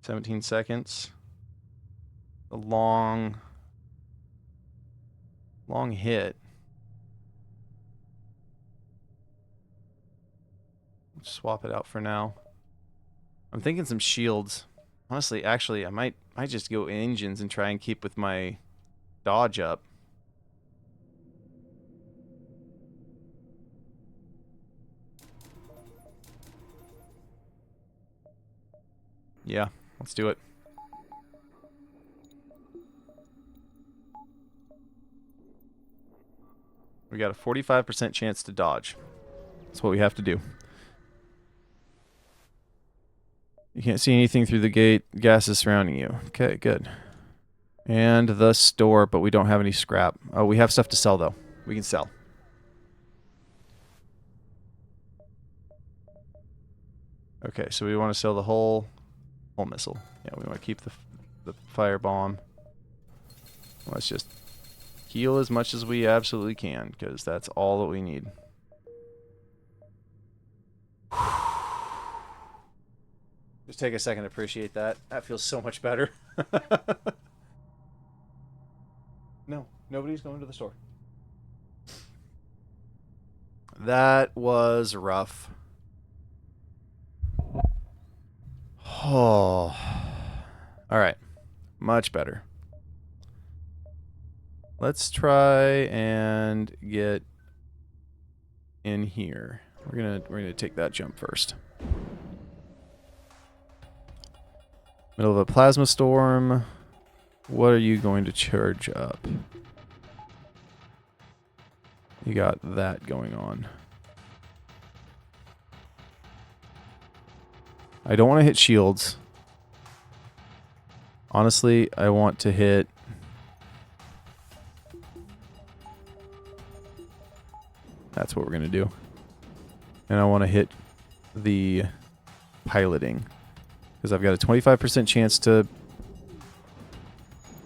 "17 seconds. A long hit. Swap it out for now. I'm thinking some shields. Honestly, actually, I might just go engines and try and keep with my dodge up. Yeah, let's do it. We got a 45% chance to dodge. That's what we have to do. You can't see anything through the gate. Gas is surrounding you. Okay, good. And the store, but we don't have any scrap. Oh, we have stuff to sell, though. We can sell. Okay, so we want to sell the whole missile. Yeah, we want to keep the fire bomb. Let's just heal as much as we absolutely can, because that's all that we need. Just take a second to appreciate that. That feels so much better. No, nobody's going to the store. That was rough. Oh. All right. Much better. Let's try and get in here. We're gonna take that jump first. Middle of a plasma storm. What are you going to charge up? You got that going on. I don't want to hit shields. Honestly, I want to hit... That's what we're going to do. And I want to hit the piloting. Because I've got a 25% chance to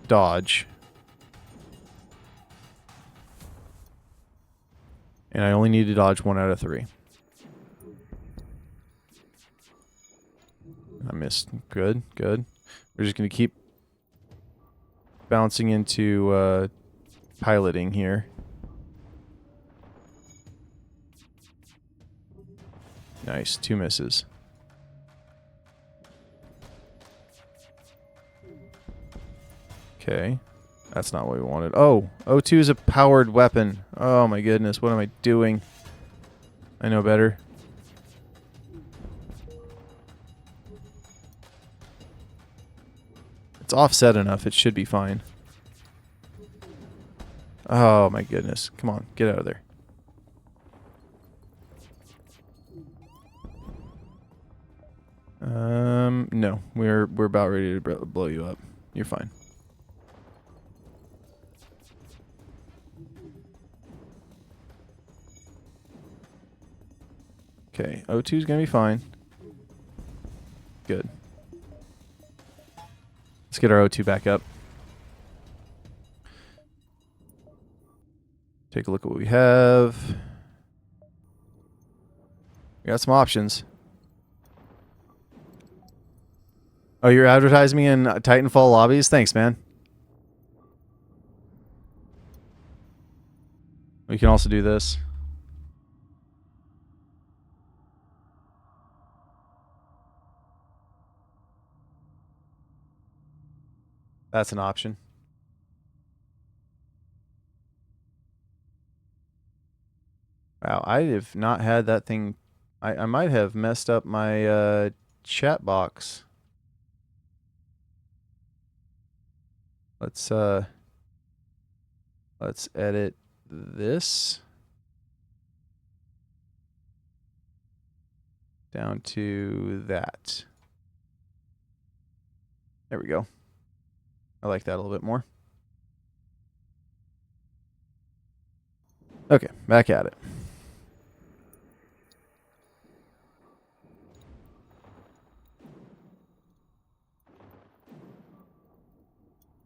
dodge. And I only need to dodge 1 out of 3. I missed. Good, good. We're just going to keep bouncing into piloting here. Nice. 2 misses. Okay. That's not what we wanted. Oh! O2 is a powered weapon. Oh my goodness. What am I doing? I know better. It's offset enough. It should be fine. Oh my goodness. Come on. Get out of there. No. We're about ready to blow you up. You're fine. Okay, O2 is going to be fine. Good. Let's get our O2 back up. Take a look at what we have. We got some options. Oh, you're advertising me in Titanfall lobbies? Thanks, man. We can also do this. That's an option. Wow, I have not had that thing. I might have messed up my chat box. Let's edit this down to that. There we go. I like that a little bit more. Okay, back at it.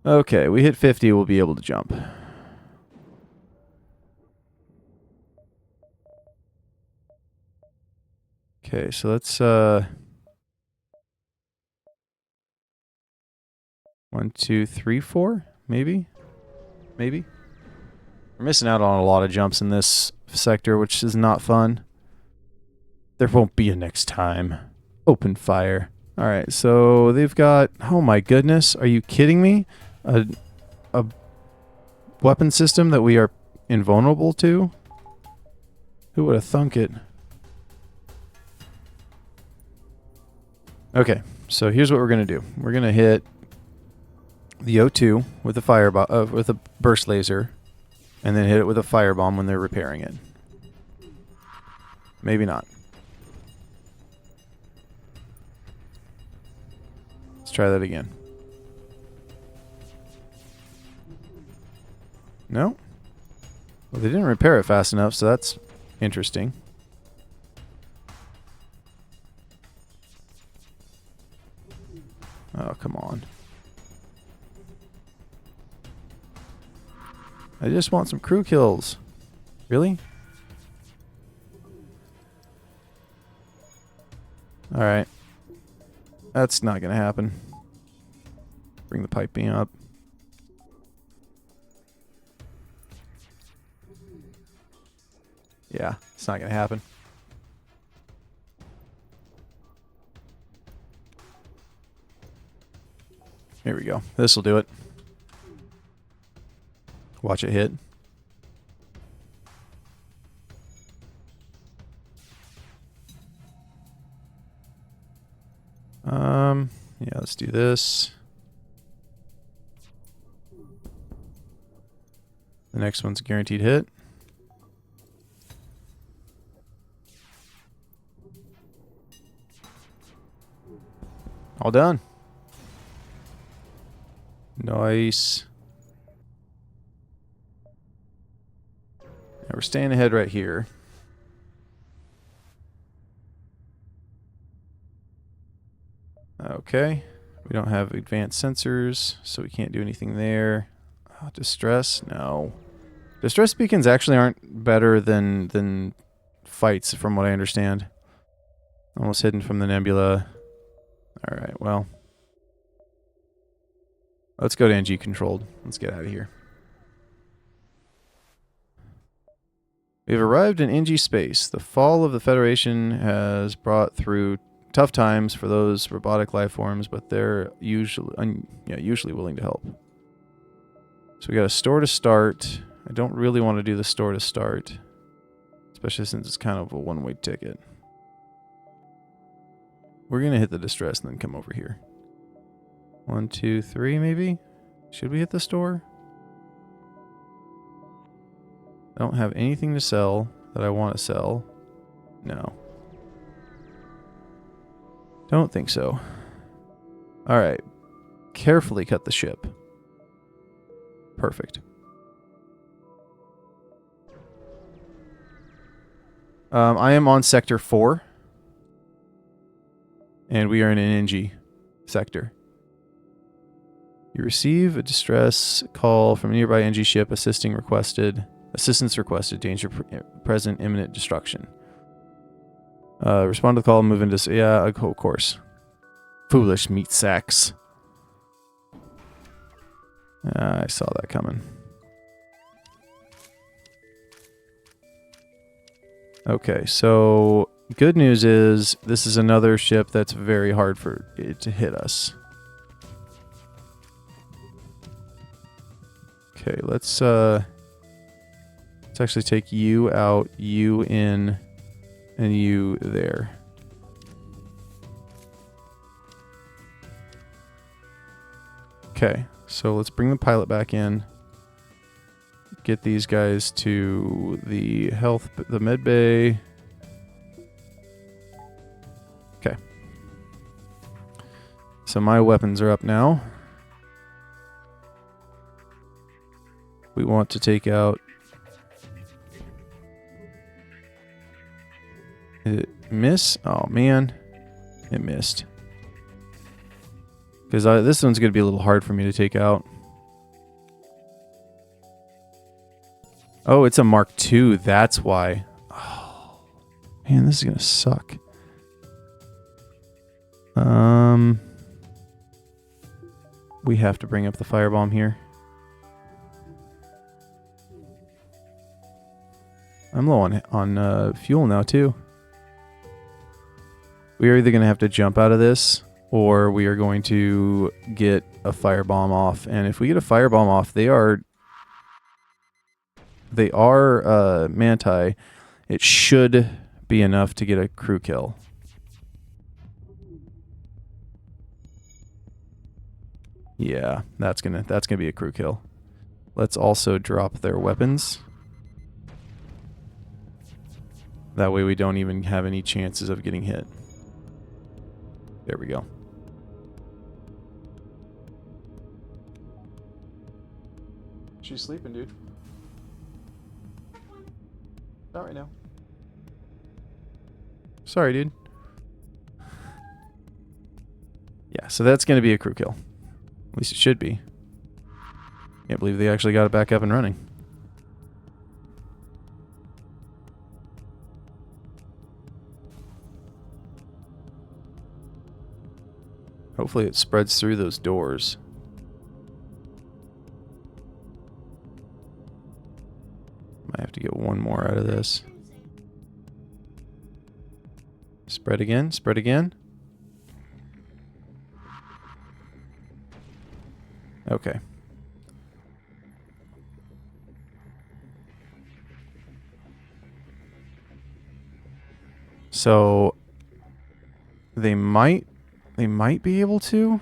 Okay, we hit 50, we'll be able to jump. Okay, so let's 1, 2, 3, 4, maybe? Maybe? We're missing out on a lot of jumps in this sector, which is not fun. There won't be a next time. Open fire. Alright, so they've got... Oh my goodness, are you kidding me? A weapon system that we are invulnerable to? Who would have thunk it? Okay, So here's what we're going to do. We're going to hit the O2 with a with a burst laser, and then hit it with a firebomb when they're repairing it. Maybe not. Let's try that again. No? Well, they didn't repair it fast enough, so that's interesting. Oh, come on. I just want some crew kills. Really? Alright. That's not going to happen. Bring the piping up. Yeah, it's not going to happen. Here we go. This will do it. Watch it hit. Yeah, let's do this. The next one's a guaranteed hit. All done. Nice. Now we're staying ahead right here. Okay. We don't have advanced sensors, so we can't do anything there. Oh, distress? No. Distress beacons actually aren't better than fights, from what I understand. Almost hidden from the nebula. Alright, well. Let's go to NG controlled. Let's get out of here. We have arrived in NG space. The fall of the Federation has brought through tough times for those robotic life forms, but they're usually willing to help. So we got a store to start. I don't really want to do the store to start, especially since it's kind of a one-way ticket. We're going to hit the distress and then come over here. 1, 2, 3, maybe? Should we hit the store? I don't have anything to sell that I want to sell. No. Don't think so. Alright. Carefully cut the ship. Perfect. I am on Sector 4. And we are in an NG sector. You receive a distress call from a nearby NG ship. Assistance requested. Danger present. Imminent destruction. Respond to the call. Move into... Yeah, of course. Foolish meat sacks. I saw that coming. Okay, so... Good news is, this is another ship that's very hard for it to hit us. Okay, let's actually take you out, you in, and you there. Okay, so let's bring the pilot back in. Get these guys to the med bay. Okay. So my weapons are up now. We want to take out... Did it miss? Oh, man. It missed. Because this one's going to be a little hard for me to take out. Oh, it's a Mark II. That's why. Oh, man, this is going to suck. We have to bring up the firebomb here. I'm low on fuel now, too. We are either going to have to jump out of this, or we are going to get a firebomb off. And if we get a firebomb off, they are Manti. It should be enough to get a crew kill. Yeah, that's gonna be a crew kill. Let's also drop their weapons. That way we don't even have any chances of getting hit. There we go. She's sleeping, dude. Not right now. Sorry, dude. Yeah, so that's going to be a crew kill. At least it should be. Can't believe they actually got it back up and running. Hopefully it spreads through those doors. Might have to get one more out of this. Spread again, spread again. Okay. So they might be able to.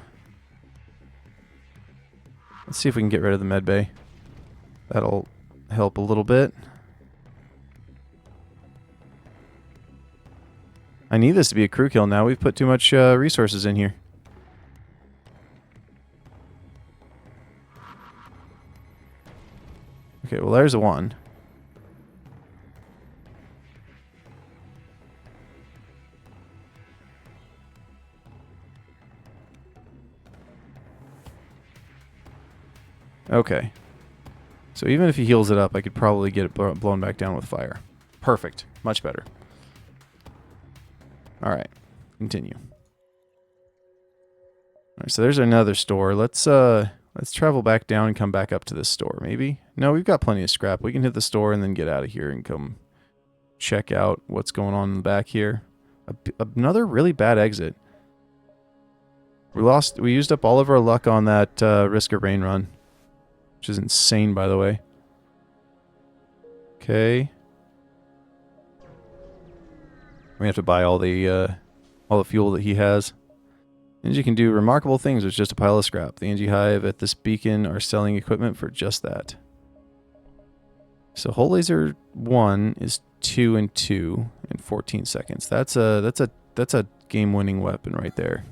Let's see if we can get rid of the med bay. That'll help a little bit. I need this to be a crew kill now. We've put too much resources in here. Okay, well there's a one. Okay. So even if he heals it up, I could probably get it blown back down with fire. Perfect. Much better. Alright. Continue. Alright, so there's another store. Let's travel back down and come back up to this store, maybe? No, we've got plenty of scrap. We can hit the store and then get out of here and come check out what's going on in the back here. Another really bad exit. We used up all of our luck on that Risk of Rain run. Which is insane, by the way. Okay. We have to buy all the fuel that he has. Angie can do remarkable things with just a pile of scrap. The Angie Hive at this beacon are selling equipment for just that. So Hull Laser 1 is 2 and 2 in 14 seconds. That's a game-winning weapon right there.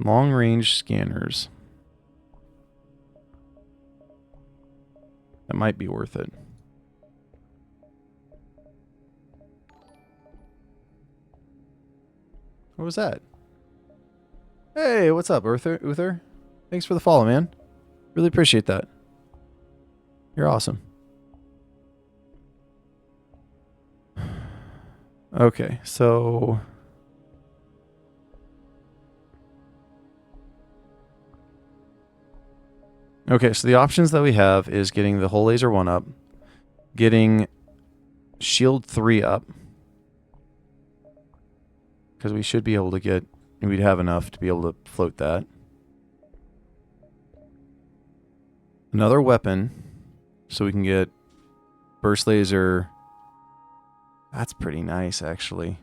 Long-range scanners. That might be worth it. What was that? Hey, what's up, Uther? Thanks for the follow, man. Really appreciate that. You're awesome. Okay, so... Okay, so the options that we have is getting the Hull Laser 1 up, getting Shield 3 up, because we should be able to get, we'd have enough to be able to float that. Another weapon, so we can get Burst Laser. That's pretty nice, actually.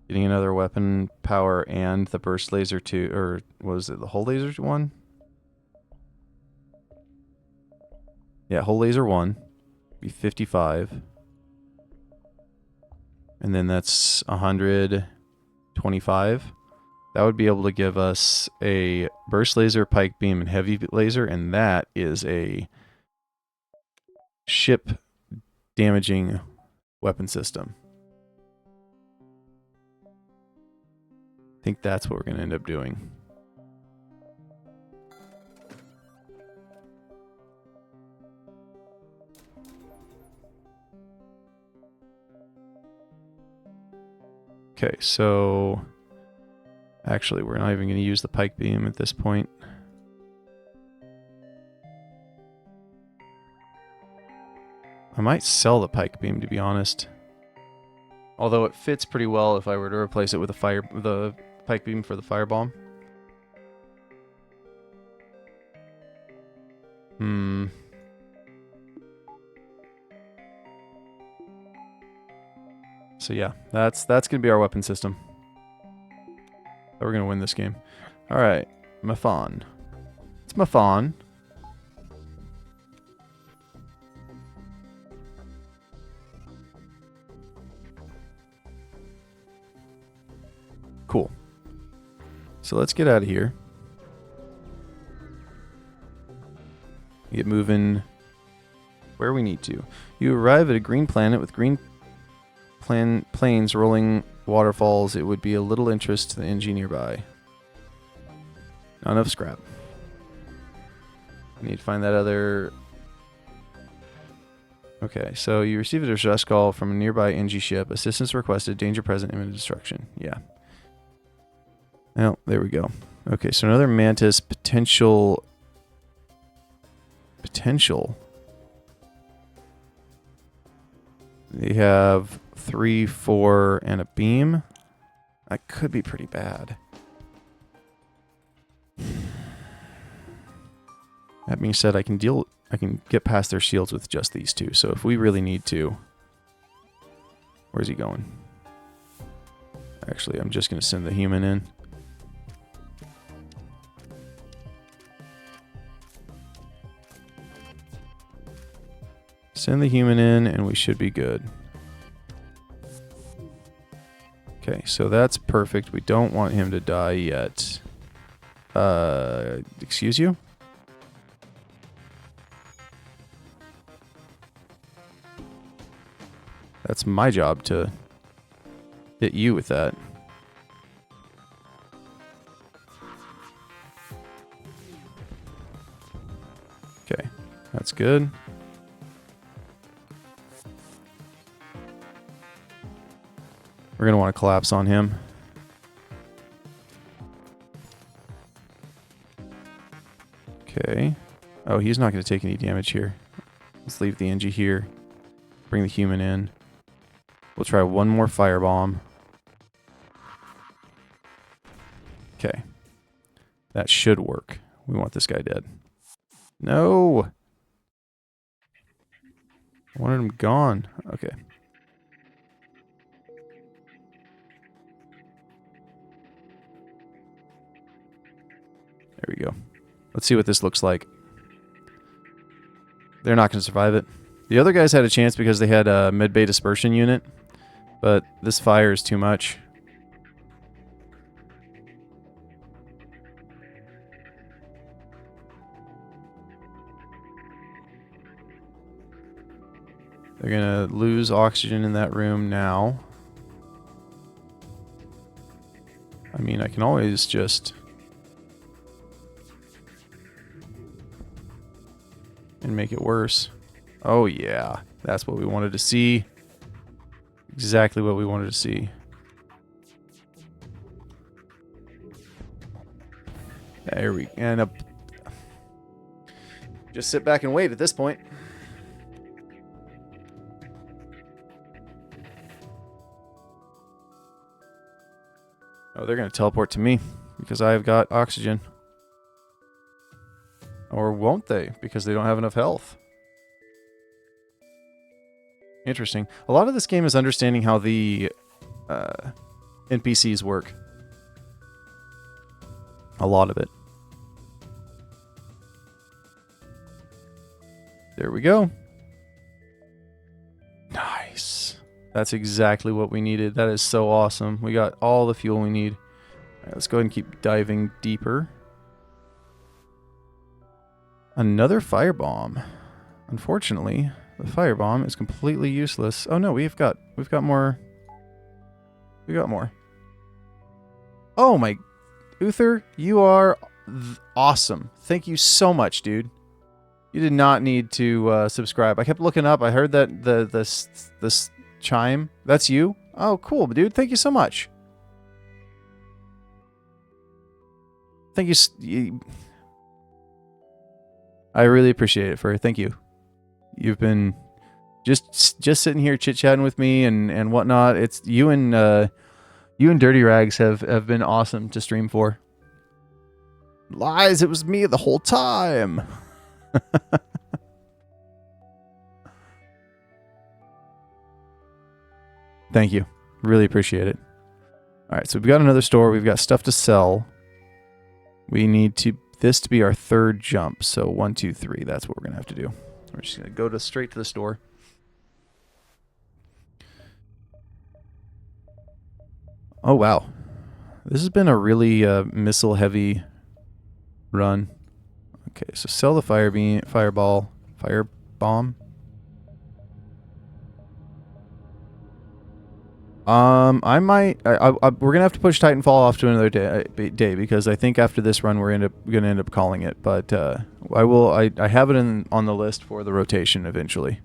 Getting another weapon power and the Burst Laser 2, or was it the Hull Laser 1? Yeah, Hull Laser 1 be 55. And then that's 125. That would be able to give us a Burst Laser, Pike Beam, and Heavy Laser, and that is a ship damaging weapon system. I think that's what we're going to end up doing. Okay, so actually we're not even going to use the Pike Beam at this point. I might sell the Pike Beam, to be honest. Although it fits pretty well if I were to replace it with the Pike Beam for the Firebomb. So yeah, that's gonna be our weapon system. We're gonna win this game. All right, Mafan. It's Mafan. Cool. So let's get out of here. Get moving where we need to. You arrive at a green planet with green plains rolling waterfalls. It would be a little interest to the NG nearby. Not enough scrap. I need to find that other... Okay, so you receive a distress call from a nearby NG ship. Assistance requested. Danger present. Imminent destruction. Yeah. Oh, there we go. Okay, so another Mantis potential... They have 3, 4, and a beam. That could be pretty bad. That being said, I can get past their shields with just these two. So if we really need to... Where's he going? Actually, I'm just going to send the human in. Send the human in, and we should be good. Okay, so that's perfect. We don't want him to die yet. Excuse you? That's my job to hit you with that. Okay, that's good. We're going to want to collapse on him. Okay. Oh, he's not going to take any damage here. Let's leave the NG here. Bring the human in. We'll try one more firebomb. Okay. That should work. We want this guy dead. No! I wanted him gone. Okay. There we go. Let's see what this looks like. They're not going to survive it. The other guys had a chance because they had a mid-bay dispersion unit, but this fire is too much. They're going to lose oxygen in that room now. I mean, I can always just... and make it worse. Oh yeah, that's what we wanted to see. Exactly what we wanted to see. There we end up. Just sit back and wait at this point. Oh, they're going to teleport to me because I've got oxygen. Or won't they? Because they don't have enough health. Interesting. A lot of this game is understanding how the NPCs work. A lot of it. There we go. Nice. That's exactly what we needed. That is so awesome. We got all the fuel we need. All right, let's go ahead and keep diving deeper. Another firebomb. Unfortunately, the firebomb is completely useless. Oh no, we've got more. We got more. Oh my, Uther, you are awesome. Thank you so much, dude. You did not need to subscribe. I kept looking up. I heard that this chime. That's you? Oh, cool, dude. Thank you so much. Thank you. I really appreciate it, Fur. Thank you. You've been just sitting here chit-chatting with me and whatnot. It's you and Dirty Rags have been awesome to stream for. Lies, it was me the whole time. Thank you. Really appreciate it. All right, so we've got another store. We've got stuff to sell. We need this to be our third jump. So 1, 2, 3. That's what we're gonna have to do. We're just gonna go straight to the store. Oh wow, this has been a really missile-heavy run. Okay, so sell the firebomb. I might. We're gonna have to push Titanfall off to another day because I think after this run we're gonna end up calling it. But I will. I have it on the list for the rotation eventually.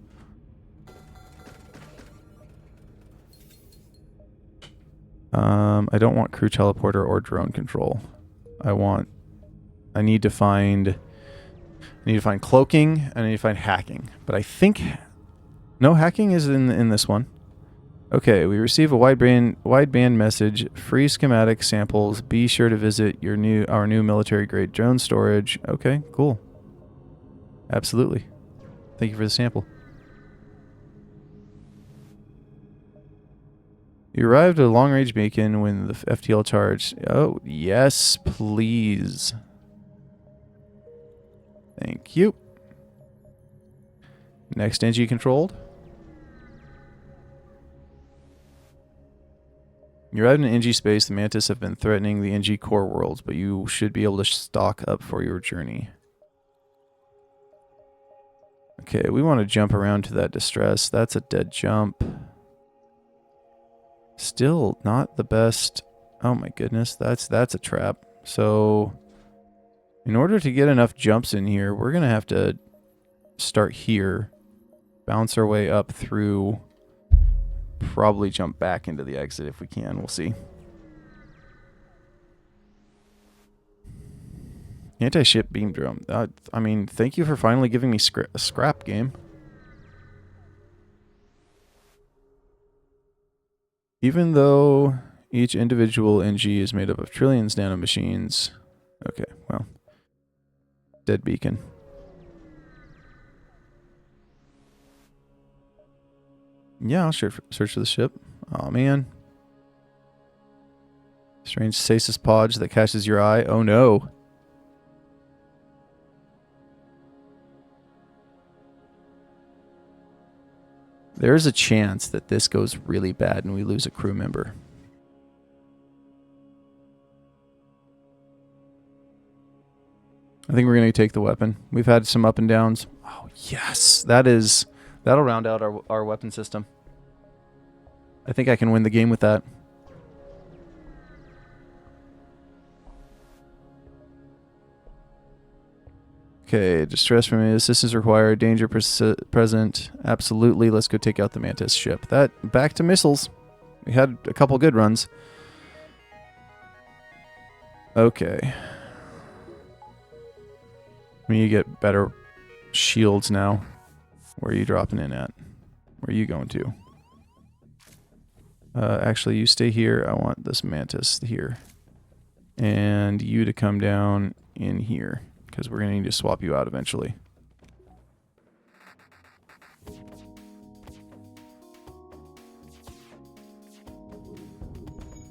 I don't want crew teleporter or drone control. I need to find cloaking and I need to find hacking. But I think no hacking is in this one. Okay, we receive a wideband message. Free schematic samples. Be sure to visit our new military grade drone storage. Okay, cool. Absolutely. Thank you for the sample. You arrived at a long-range beacon when the FTL charged. Oh, yes, please. Thank you. Next NG controlled. You arrived in NG space. The Mantis have been threatening the NG core worlds, but you should be able to stock up for your journey. Okay, we want to jump around to that distress. That's a dead jump. Still not the best. Oh my goodness, that's a trap. So in order to get enough jumps in here, we're going to have to start here, bounce our way up through, probably jump back into the exit if we can. We'll see. Anti-ship beam drum. I mean, thank you for finally giving me a scrap game. Even though each individual NG is made up of trillions nanomachines. Okay, well. Dead beacon. Yeah, I'll search for the ship. Oh man. Strange stasis podge that catches your eye. Oh no. There's a chance that this goes really bad and we lose a crew member. I think we're going to take the weapon. We've had some up and downs. Oh, yes. That'll round out our weapon system. I think I can win the game with that. Okay, distress from assistance required, danger present. Absolutely, let's go take out the Mantis ship. Back to missiles. We had a couple good runs. Okay. We need to get better shields now. Where are you dropping in at? Where are you going to? Actually, you stay here. I want this Mantis here. And you to come down in here. Because we're going to need to swap you out eventually.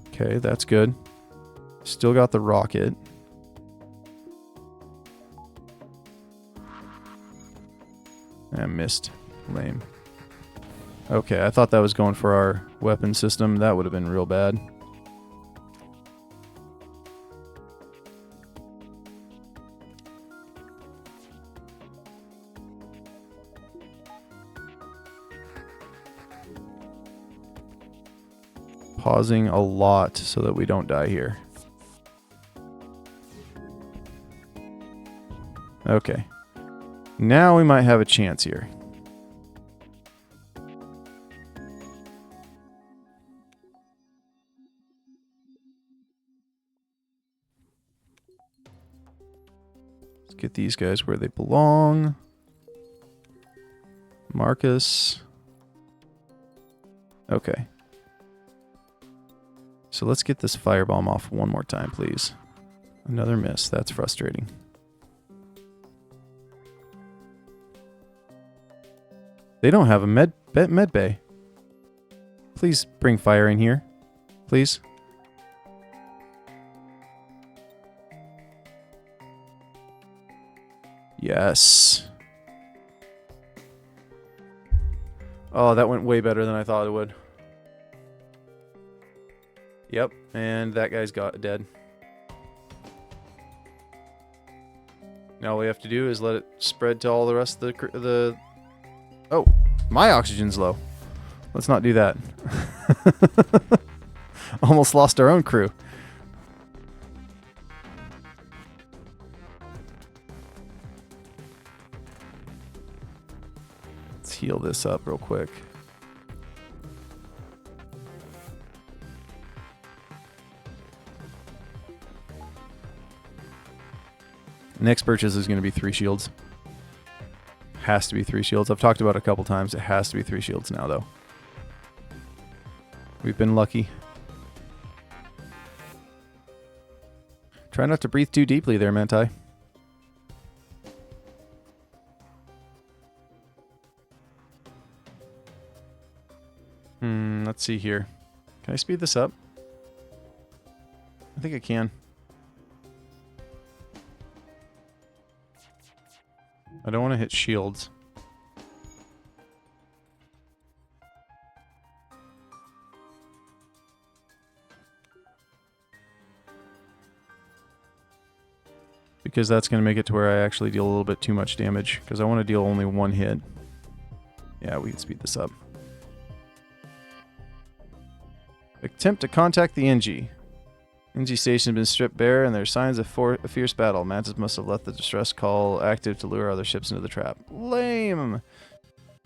Okay, that's good. Still got the rocket. I missed. Lame. Okay, I thought that was going for our weapon system. That would have been real bad. Pausing a lot so that we don't die here. Okay. Now we might have a chance here. Let's get these guys where they belong. Marcus. Okay. So let's get this firebomb off one more time, please. Another miss. That's frustrating. They don't have a med bay. Please bring fire in here. Please. Yes. Oh, that went way better than I thought it would. Yep, and that guy's dead. Now all we have to do is let it spread to all the rest of the... Oh, my oxygen's low. Let's not do that. Almost lost our own crew. Let's heal this up real quick. Next purchase is going to be 3 shields. Has to be 3 shields. I've talked about it a couple times. It has to be 3 shields now, though. We've been lucky. Try not to breathe too deeply there, Manti. Let's see here. Can I speed this up? I think I can. I don't want to hit shields. Because that's going to make it to where I actually deal a little bit too much damage. Because I want to deal only 1 hit. Yeah, we can speed this up. Attempt to contact the NG. NG station has been stripped bare, and there are signs of a fierce battle. Mantis must have left the distress call active to lure other ships into the trap. Lame!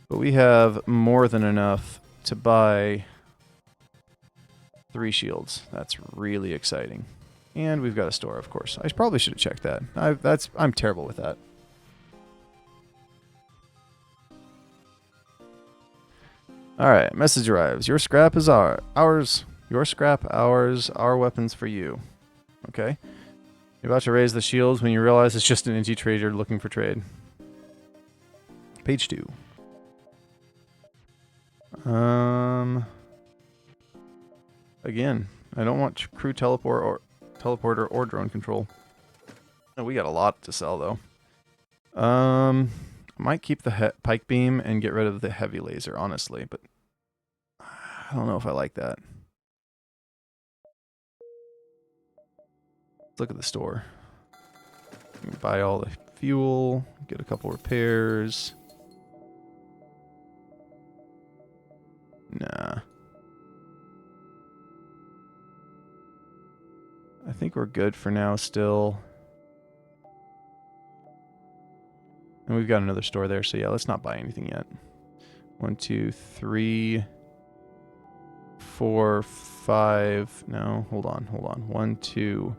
But we have more than enough to buy 3 shields. That's really exciting. And we've got a store, of course. I probably should have checked that. I'm terrible with that. Alright, message arrives. Your scrap is ours. Your scrap, ours. Our weapons for you. Okay. You're about to raise the shields when you realize it's just an NG trader looking for trade. Page 2. Again, I don't want crew teleporter or drone control. Oh, we got a lot to sell though. I might keep the pike beam and get rid of the heavy laser, honestly, but I don't know if I like that. Let's look at the store. Buy all the fuel, get a couple repairs. Nah. I think we're good for now still. And we've got another store there, so yeah, let's not buy anything yet. 1, 2, 3, 4, 5. No, hold on. 1, 2,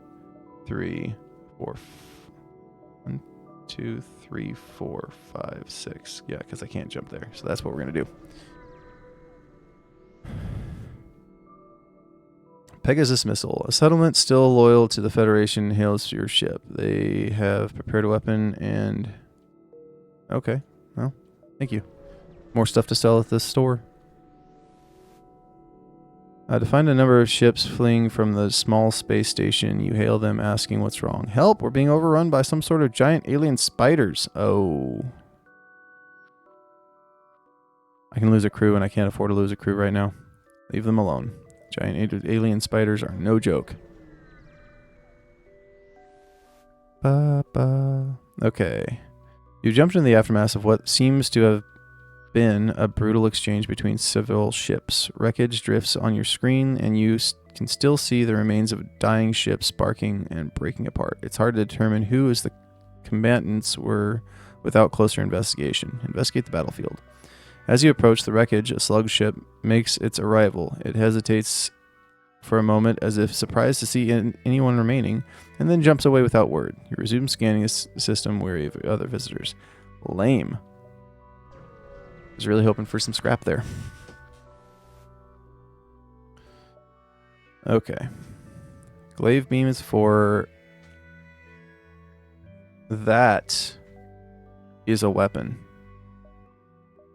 3, 4. 1, 2, 3, 4, 5, 6. Yeah, because I can't jump there. So that's what we're going to do. Pegasus missile. A settlement still loyal to the Federation hails your ship. They have prepared a weapon and... Okay. Well, thank you. More stuff to sell at this store. To find a number of ships fleeing from the small space station, you hail them asking what's wrong. Help! We're being overrun by some sort of giant alien spiders. Oh. I can lose a crew and I can't afford to lose a crew right now. Leave them alone. Giant alien spiders are no joke. Okay. You jumped in the aftermath of what seems to have been a brutal exchange between civil ships. Wreckage drifts on your screen, and you can still see the remains of dying ships sparking and breaking apart. It's hard to determine who is the combatants were without closer investigation. Investigate the battlefield. As you approach the wreckage, a slug ship makes its arrival. It hesitates for a moment as if surprised to see anyone remaining, and then jumps away without word. You resume scanning the system, wary of other visitors. Lame. I was really hoping for some scrap there. Okay. Glaive beam is for... That is a weapon.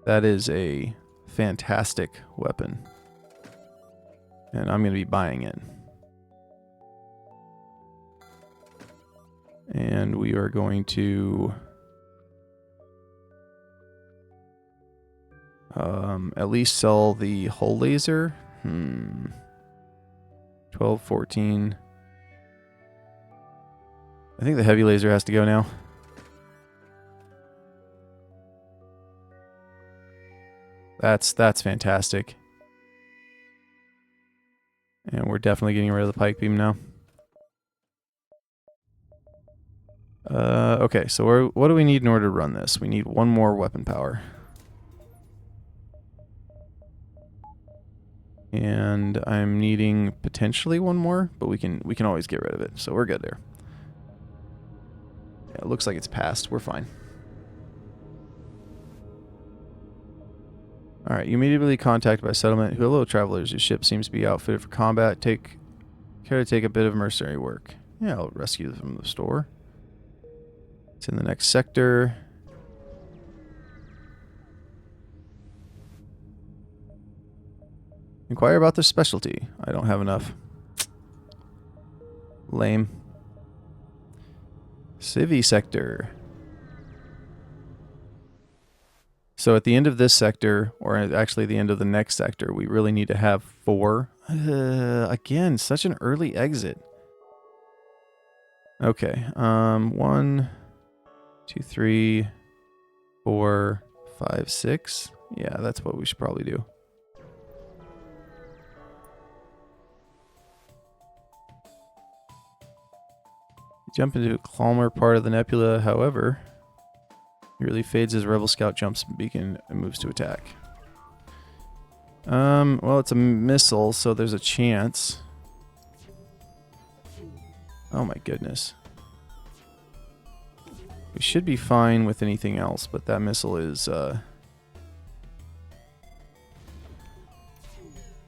That is a fantastic weapon. And I'm going to be buying it. And we are going to at least sell the hull laser. 12, 14. I think the heavy laser has to go now. That's fantastic. And we're definitely getting rid of the pike beam now. Okay, so what do we need in order to run this? We need one more weapon power. And I'm needing potentially one more, but we can always get rid of it. So we're good there. Yeah, it looks like it's passed. We're fine. Alright, you immediately contacted by settlement. Hello, travelers. Your ship seems to be outfitted for combat. Care to take a bit of mercenary work. Yeah, I'll rescue them from the store. It's in the next sector. Inquire about their specialty. I don't have enough. Lame. Civvy sector. So at the end of this sector, or actually the end of the next sector, we really need to have 4. Again, such an early exit. Okay. 1, 2, 3, 4, 5, 6. Yeah, that's what we should probably do. Jump into a calmer part of the nebula, however, he really fades as Rebel Scout jumps beacon and moves to attack. Well, it's a missile, so there's a chance. Oh my goodness. We should be fine with anything else, but that missile is,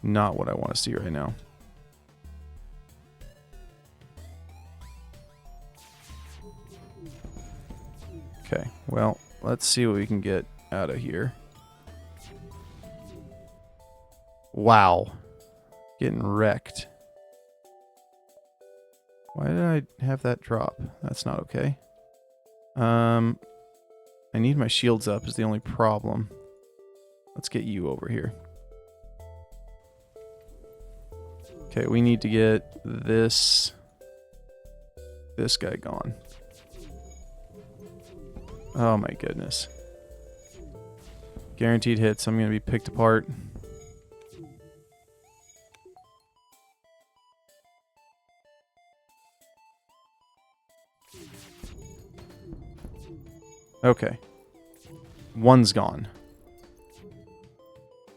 not what I want to see right now. Okay, well, let's see what we can get out of here. Wow. Getting wrecked. Why did I have that drop? That's not okay. I need my shields up is the only problem. Let's get you over here. Okay, we need to get this guy gone. Oh my goodness. Guaranteed hits. I'm going to be picked apart. Okay. One's gone.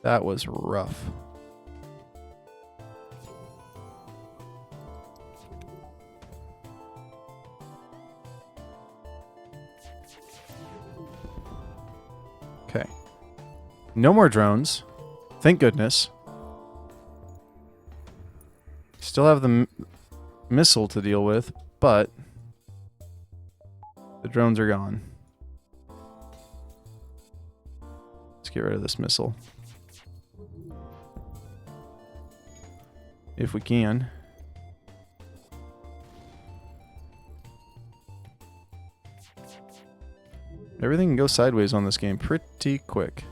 That was rough. Okay. No more drones. Thank goodness. Still have the missile to deal with, but the drones are gone. Let's get rid of this missile. If we can. Everything can go sideways on this game pretty quick.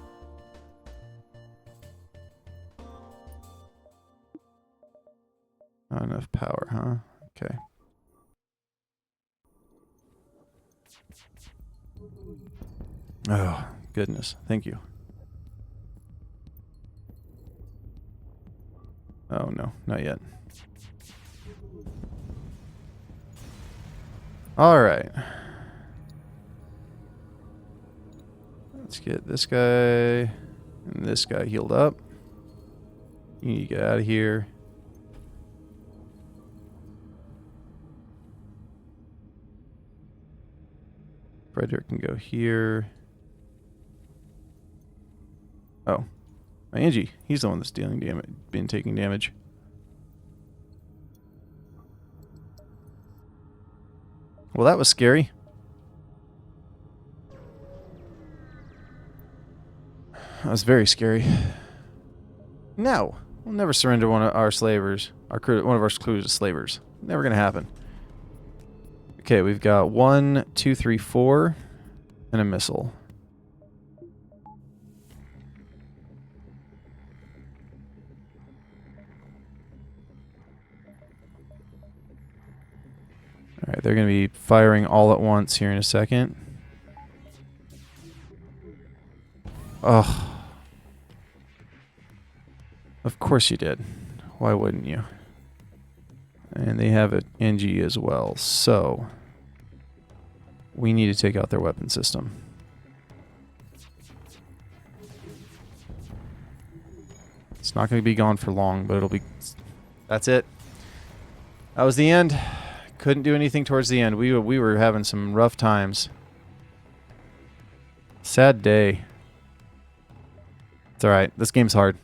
Not enough power, huh? Okay. Oh, goodness. Thank you. Oh, no. Not yet. All right. Let's get this guy and this guy healed up. You need to get out of here. Frederick can go here. Oh. Angie. He's the one that's dealing damage, been taking damage. Well, that was scary. That was very scary. No. We'll never surrender one of our slavers. One of our crews to slavers. Never gonna happen. Okay, we've got 1, 2, 3, 4, and a missile. Alright, they're going to be firing all at once here in a second. Oh. Of course you did. Why wouldn't you? And they have an NG as well, so we need to take out their weapon system. It's not going to be gone for long, but it'll be... That's it. That was the end. Couldn't do anything towards the end. We were having some rough times. Sad day. It's alright. This game's hard.